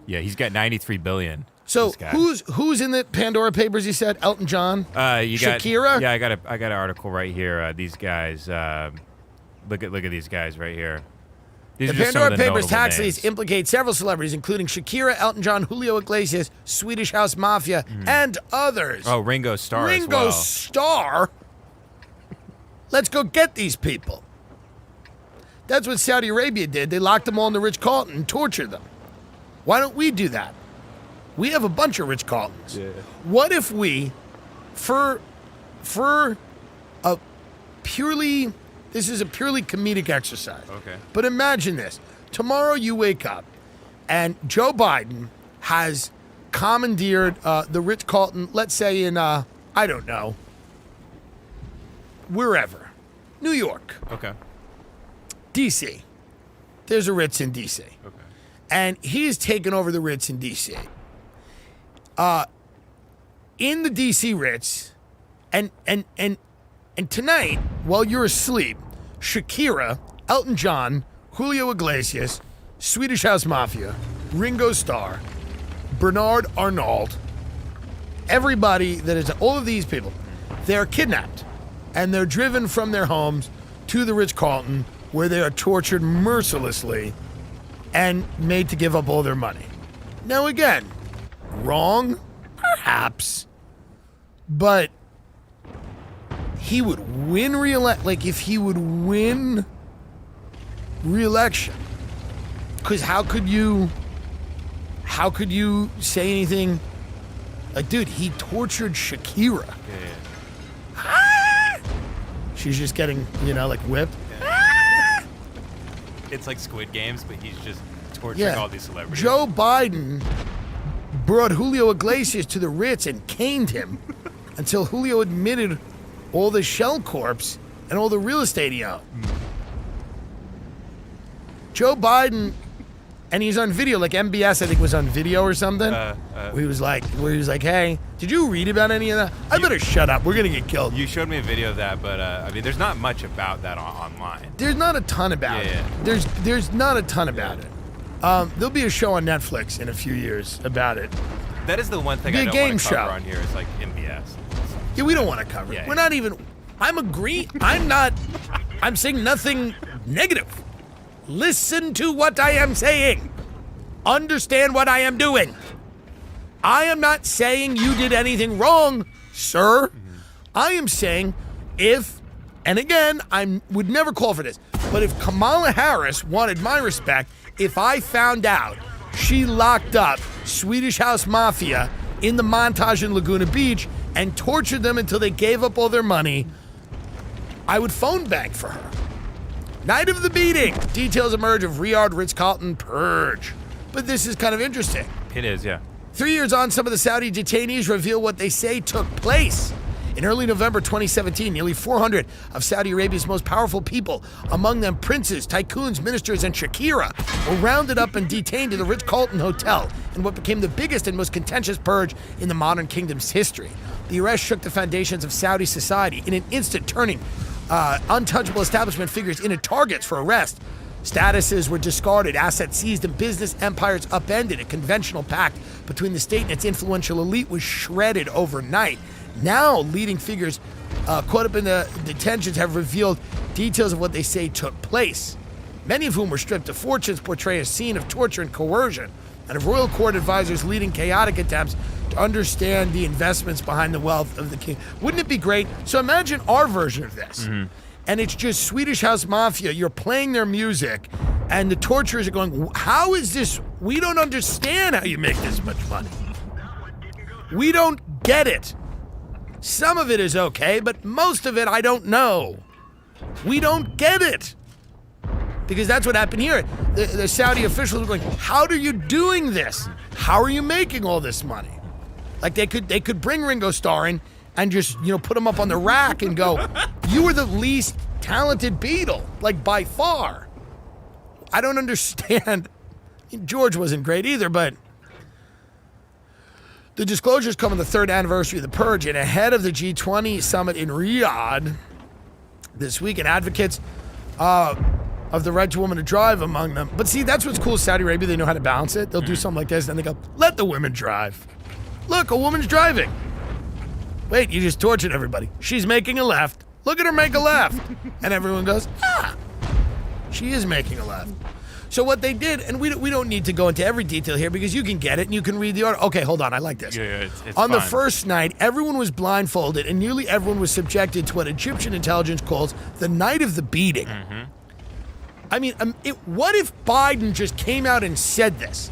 Yeah, he's got 93 billion. So this guy. who's in the Pandora Papers? You said Elton John. You got Shakira. Yeah, I got an article right here. These guys. Look at these guys right here. These The are just some of Pandora the Papers notable tax names. lease implicate several celebrities, including Shakira, Elton John, Julio Iglesias, Swedish House Mafia, and others. Oh, Ringo Starr as Ringo well. Starr? Let's go get these people. That's what Saudi Arabia did. They locked them all in the Ritz-Carlton and tortured them. Why don't we do that? We have a bunch of Ritz-Carltons. Yeah. What if we, for a purely, this is a purely comedic exercise. Okay. But imagine this. Tomorrow you wake up and Joe Biden has commandeered the Ritz-Carlton, let's say in, I don't know, wherever. New York. Okay. D.C. There's a Ritz in D.C. Okay. And he has taken over the Ritz in D.C. In the D.C. Ritz, and tonight, while you're asleep, Shakira, Elton John, Julio Iglesias, Swedish House Mafia, Ringo Starr, Bernard Arnault, everybody that is, all of these people, they're kidnapped and they're driven from their homes to the Ritz-Carlton where they are tortured mercilessly and made to give up all their money. Now again, wrong, perhaps, but he would win if he would win re-election. Because how could you say anything like, dude, he tortured Shakira. Ah! She's just getting, like whipped. It's like Squid Games, but he's just torturing all these celebrities. Joe Biden brought Julio Iglesias to the Ritz and caned him until Julio admitted all the shell corpse and all the real estate he owned. Joe Biden, and he's on video, like MBS, I think was on video or something. Where he was like, hey, did you read about any of that? I better shut up. We're gonna get killed. You showed me a video of that, but I mean, there's not much about that online. There's not a ton about it. There's not a ton about it. There'll be a show on Netflix in a few years about it. That is the one thing Be I a don't game want to cover show. on here. Is like MBS. Yeah, we don't want to cover it. Yeah, We're not even. I'm saying nothing negative. Listen to what I am saying. Understand what I am doing. I am not saying you did anything wrong, sir. I am saying if, and again, I would never call for this, but if Kamala Harris wanted my respect, if I found out she locked up Swedish House Mafia in the montage in Laguna Beach and tortured them until they gave up all their money, I would phone bank for her. Night of the beating. Details emerge of Riyadh Ritz-Carlton purge. But this is kind of interesting. It is, yeah. 3 years on, some of the Saudi detainees reveal what they say took place. In early November 2017, nearly 400 of Saudi Arabia's most powerful people, among them princes, tycoons, ministers, and Shakira, were rounded up and detained in the Ritz-Carlton Hotel in what became the biggest and most contentious purge in the modern kingdom's history. The arrest shook the foundations of Saudi society in an instant, turning untouchable establishment figures into targets for arrest. Statuses were discarded, assets seized, and business empires upended. A conventional pact between the state and its influential elite was shredded overnight. Now, leading figures caught up in the detentions have revealed details of what they say took place. Many of whom were stripped of fortunes, portray a scene of torture and coercion, and of royal court advisors leading chaotic attempts to understand the investments behind the wealth of the king. Wouldn't it be great? So imagine our version of this. And it's just Swedish House Mafia. You're playing their music, and the torturers are going, how is this? We don't understand how you make this much money. We don't get it. Some of it is okay, but most of it I don't know. We don't get it. Because that's what happened here. The Saudi officials were going, how are you doing this? How are you making all this money? Like they could bring Ringo Starr in and just, put him up on the rack and go, you were the least talented Beatle, like by far. I don't understand. George wasn't great either, but the disclosures come on the third anniversary of the purge and ahead of the G20 summit in Riyadh this week, and advocates of the right to woman to drive among them. But see, that's what's cool. Saudi Arabia, they know how to balance it. They'll do something like this, and then they go, let the women drive. Look, a woman's driving. Wait, you just tortured everybody. She's making a left. Look at her make a left. And everyone goes, she is making a left. So what they did, and we don't need to go into every detail here because you can get it and you can read the order. Okay, hold on, I like this. Yeah, it's on the fine. first night, everyone was blindfolded and nearly everyone was subjected to what Egyptian intelligence calls the night of the beating. I mean, what if Biden just came out and said this?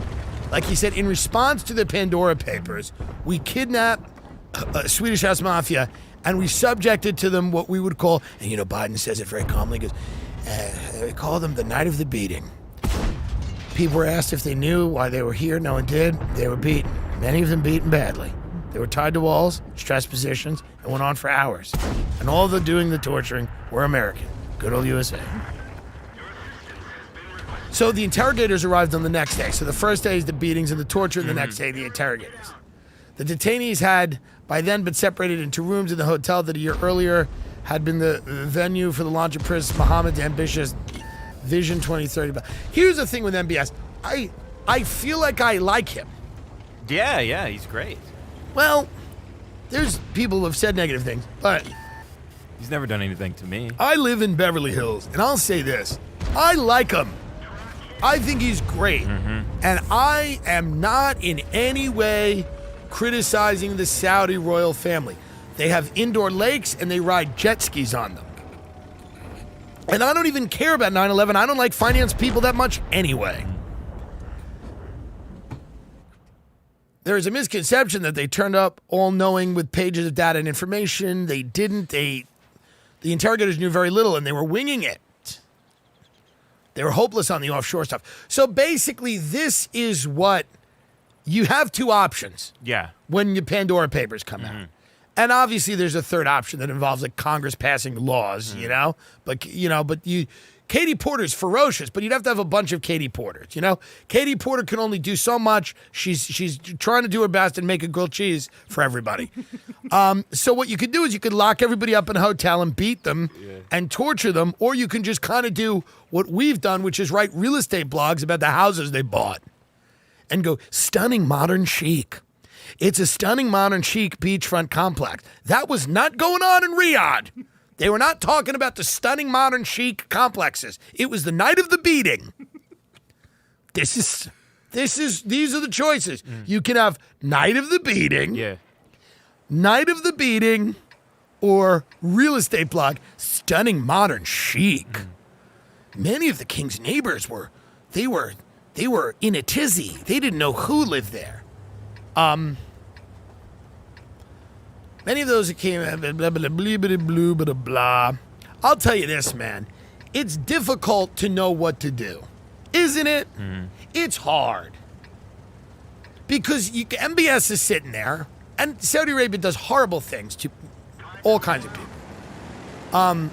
Like he said, in response to the Pandora Papers, we kidnapped Swedish House Mafia and we subjected to them what we would call, and you know, Biden says it very calmly, he goes, we call them the night of the beating. People were asked if they knew why they were here. No one did. They were beaten. Many of them beaten badly. They were tied to walls, stress positions, and went on for hours. And all the doing the torturing were American. Good old USA. So the interrogators arrived on the next day. So the first day is the beatings and the torture, and the next day the interrogators. The detainees had by then been separated into rooms in the hotel that a year earlier had been the venue for the launch of Prince Mohammed's ambitious Vision 2030. But here's the thing with MBS. I feel like I like him. Yeah, he's great. Well, there's people who have said negative things, but He's never done anything to me. I live in Beverly Hills, and I'll say this. I like him. I think he's great. And I am not in any way criticizing the Saudi royal family. They have indoor lakes, and they ride jet skis on them. And I don't even care about 9/11. I don't like finance people that much anyway. There is a misconception that they turned up all-knowing with pages of data and information. They didn't. The interrogators knew very little, and they were winging it. They were hopeless on the offshore stuff. So basically, this is what you have two options. Yeah. When your Pandora Papers come out. And obviously there's a third option that involves like Congress passing laws, you know? But Katie Porter's ferocious, but you'd have to have a bunch of Katie Porters, you know? Katie Porter can only do so much. She's trying to do her best and make a grilled cheese for everybody. So what you could do is you could lock everybody up in a hotel and beat them and torture them, or you can just kind of do what we've done, which is write real estate blogs about the houses they bought and go, stunning modern chic. It's a stunning modern chic beachfront complex. That was not going on in Riyadh. They were not talking about the stunning modern chic complexes. It was the night of the beating. These are the choices. You can have night of the beating. Night of the beating, or real estate blog, stunning modern chic. Many of the king's neighbors were in a tizzy. They didn't know who lived there. Many of those that came, blah, blah, blah, blah, blah, blah, blah. I'll tell you this, man. It's difficult to know what to do. Isn't it? It's hard. Because MBS is sitting there, and Saudi Arabia does horrible things to all kinds of people.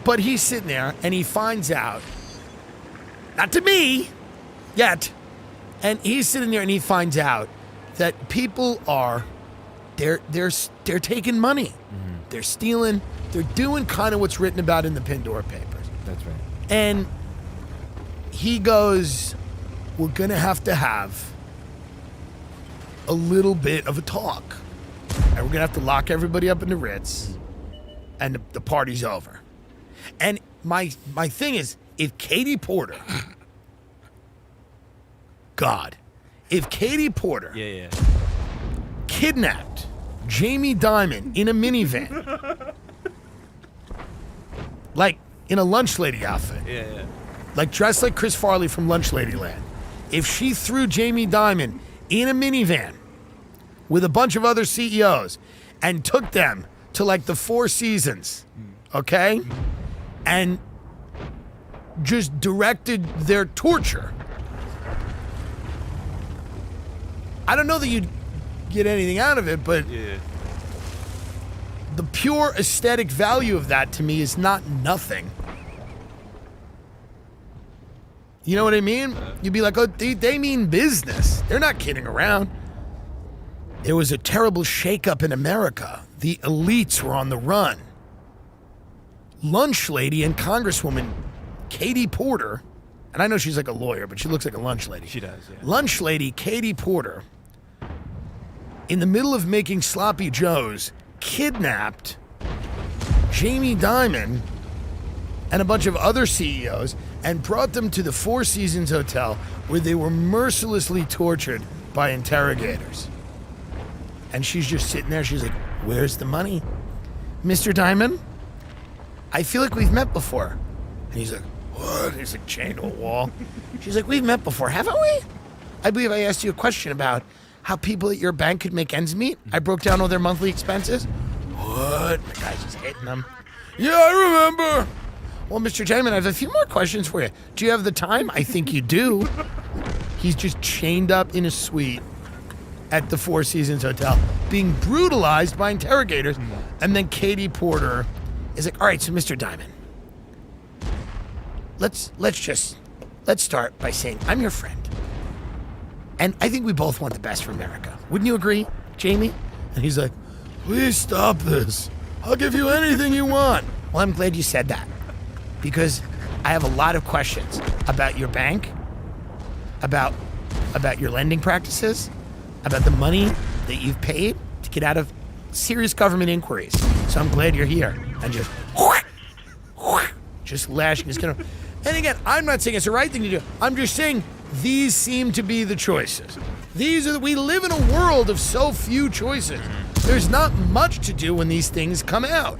But he's sitting there, and he finds out, not to me, yet, and he's sitting there and he finds out that people are, they're taking money. They're stealing. They're doing kind of what's written about in the Pandora Papers. That's right. And he goes, we're going to have a little bit of a talk. And we're going to have to lock everybody up in the Ritz. And the party's over. And my thing is, if Katie Porter... God, if Katie Porter kidnapped Jamie Dimon in a minivan, like in a lunch lady outfit, like dressed like Chris Farley from Lunch Ladyland, if she threw Jamie Dimon in a minivan with a bunch of other CEOs and took them to like the Four Seasons, okay, and just directed their torture, I don't know that you'd get anything out of it, but the pure aesthetic value of that to me is not nothing. You know what I mean? You'd be like, oh, they mean business. They're not kidding around. There was a terrible shakeup in America. The elites were on the run. Lunch lady and Congresswoman Katie Porter, and I know she's like a lawyer, but she looks like a lunch lady. She does, yeah. Lunch lady Katie Porter, in the middle of making sloppy joes, kidnapped Jamie Dimon and a bunch of other CEOs and brought them to the Four Seasons Hotel, where they were mercilessly tortured by interrogators. And she's just sitting there. She's like, "Where's the money? Mr. Dimon, I feel like we've met before." And he's like, "What?" He's like chained to a wall. She's like, "We've met before, haven't we? I believe I asked you a question about how people at your bank could make ends meet. I broke down all their monthly expenses." "What?" The guy's just hitting them. "Yeah, I remember." "Well, Mr. Dimon, I have a few more questions for you. Do you have the time?" "I think you do." He's just chained up in a suite at the Four Seasons Hotel, being brutalized by interrogators. And then Katie Porter is like, "All right, so Mr. Dimon, let's start by saying I'm your friend, and I think we both want the best for America. Wouldn't you agree, Jamie?" And he's like, "Please stop this. I'll give you anything you want." "Well, I'm glad you said that, because I have a lot of questions about your bank, about your lending practices, about the money that you've paid to get out of serious government inquiries. So I'm glad you're here." And just lashing his gun. And again, I'm not saying it's the right thing to do. I'm just saying these seem to be the choices. We live in a world of so few choices. There's not much to do when these things come out.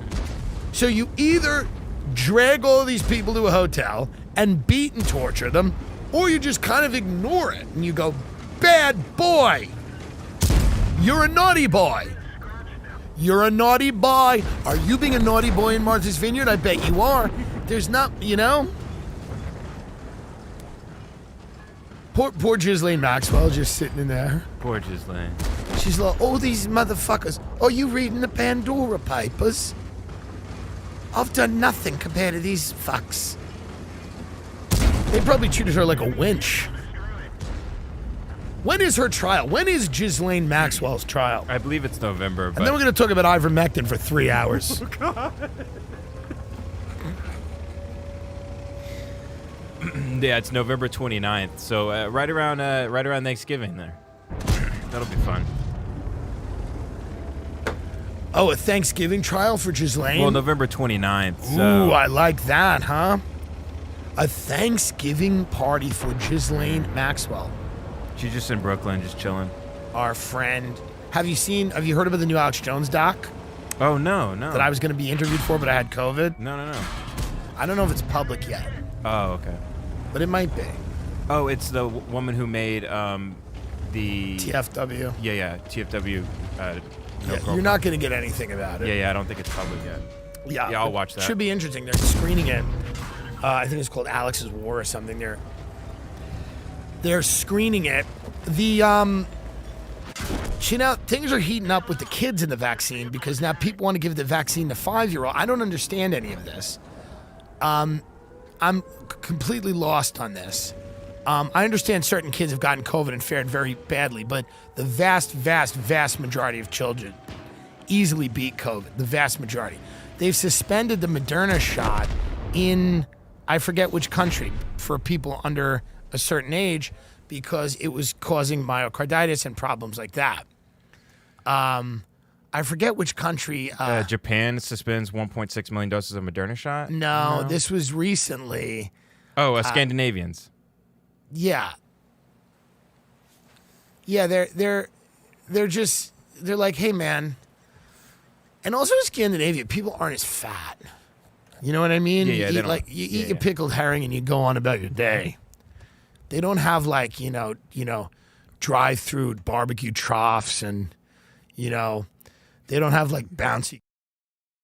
So you either drag all these people to a hotel and beat and torture them, or you just kind of ignore it and you go, "Bad boy. You're a naughty boy. You're a naughty boy." Are you being a naughty boy in Martha's Vineyard? I bet you are. There's not, Poor Ghislaine Maxwell just sitting in there. Poor Ghislaine. She's like, "Oh, these motherfuckers. Oh, you reading the Pandora Papers? I've done nothing compared to these fucks." They probably treated her like a wench. When is her trial? When is Ghislaine Maxwell's trial? I believe it's November. And then we're going to talk about ivermectin for 3 hours. Oh, God. Yeah, it's November 29th, so right around Thanksgiving there. That'll be fun. Oh, a Thanksgiving trial for Ghislaine? Well, November 29th. So. Ooh, I like that, huh? A Thanksgiving party for Ghislaine Maxwell. She's just in Brooklyn, just chilling. Our friend. Have you heard about the new Alex Jones doc? Oh, no. That I was going to be interviewed for, but I had COVID? No. I don't know if it's public yet. Oh, okay. But it might be. Oh, it's the woman who made the... TFW. Yeah, TFW. You're not going to get anything about it. Yeah, I don't think it's public yet. Yeah, I'll watch that. Should be interesting. They're screening it. I think it's called Alex's War or something. They're screening it. Now things are heating up with the kids in the vaccine because now people want to give the vaccine to 5-year-old. I don't understand any of this. I'm completely lost on this. I understand certain kids have gotten COVID and fared very badly, but the vast, vast, vast majority of children easily beat COVID. The vast majority. They've suspended the Moderna shot in, I forget which country, for people under a certain age because it was causing myocarditis and problems like that. I forget which country. Japan suspends 1.6 million doses of Moderna shot? No, this was recently. Oh, Scandinavians. Yeah. Yeah, they're like, "Hey, man." And also in Scandinavia, people aren't as fat. You know what I mean? Yeah, you eat your pickled herring and you go on about your day. They don't have drive-through barbecue troughs and, they don't have bouncy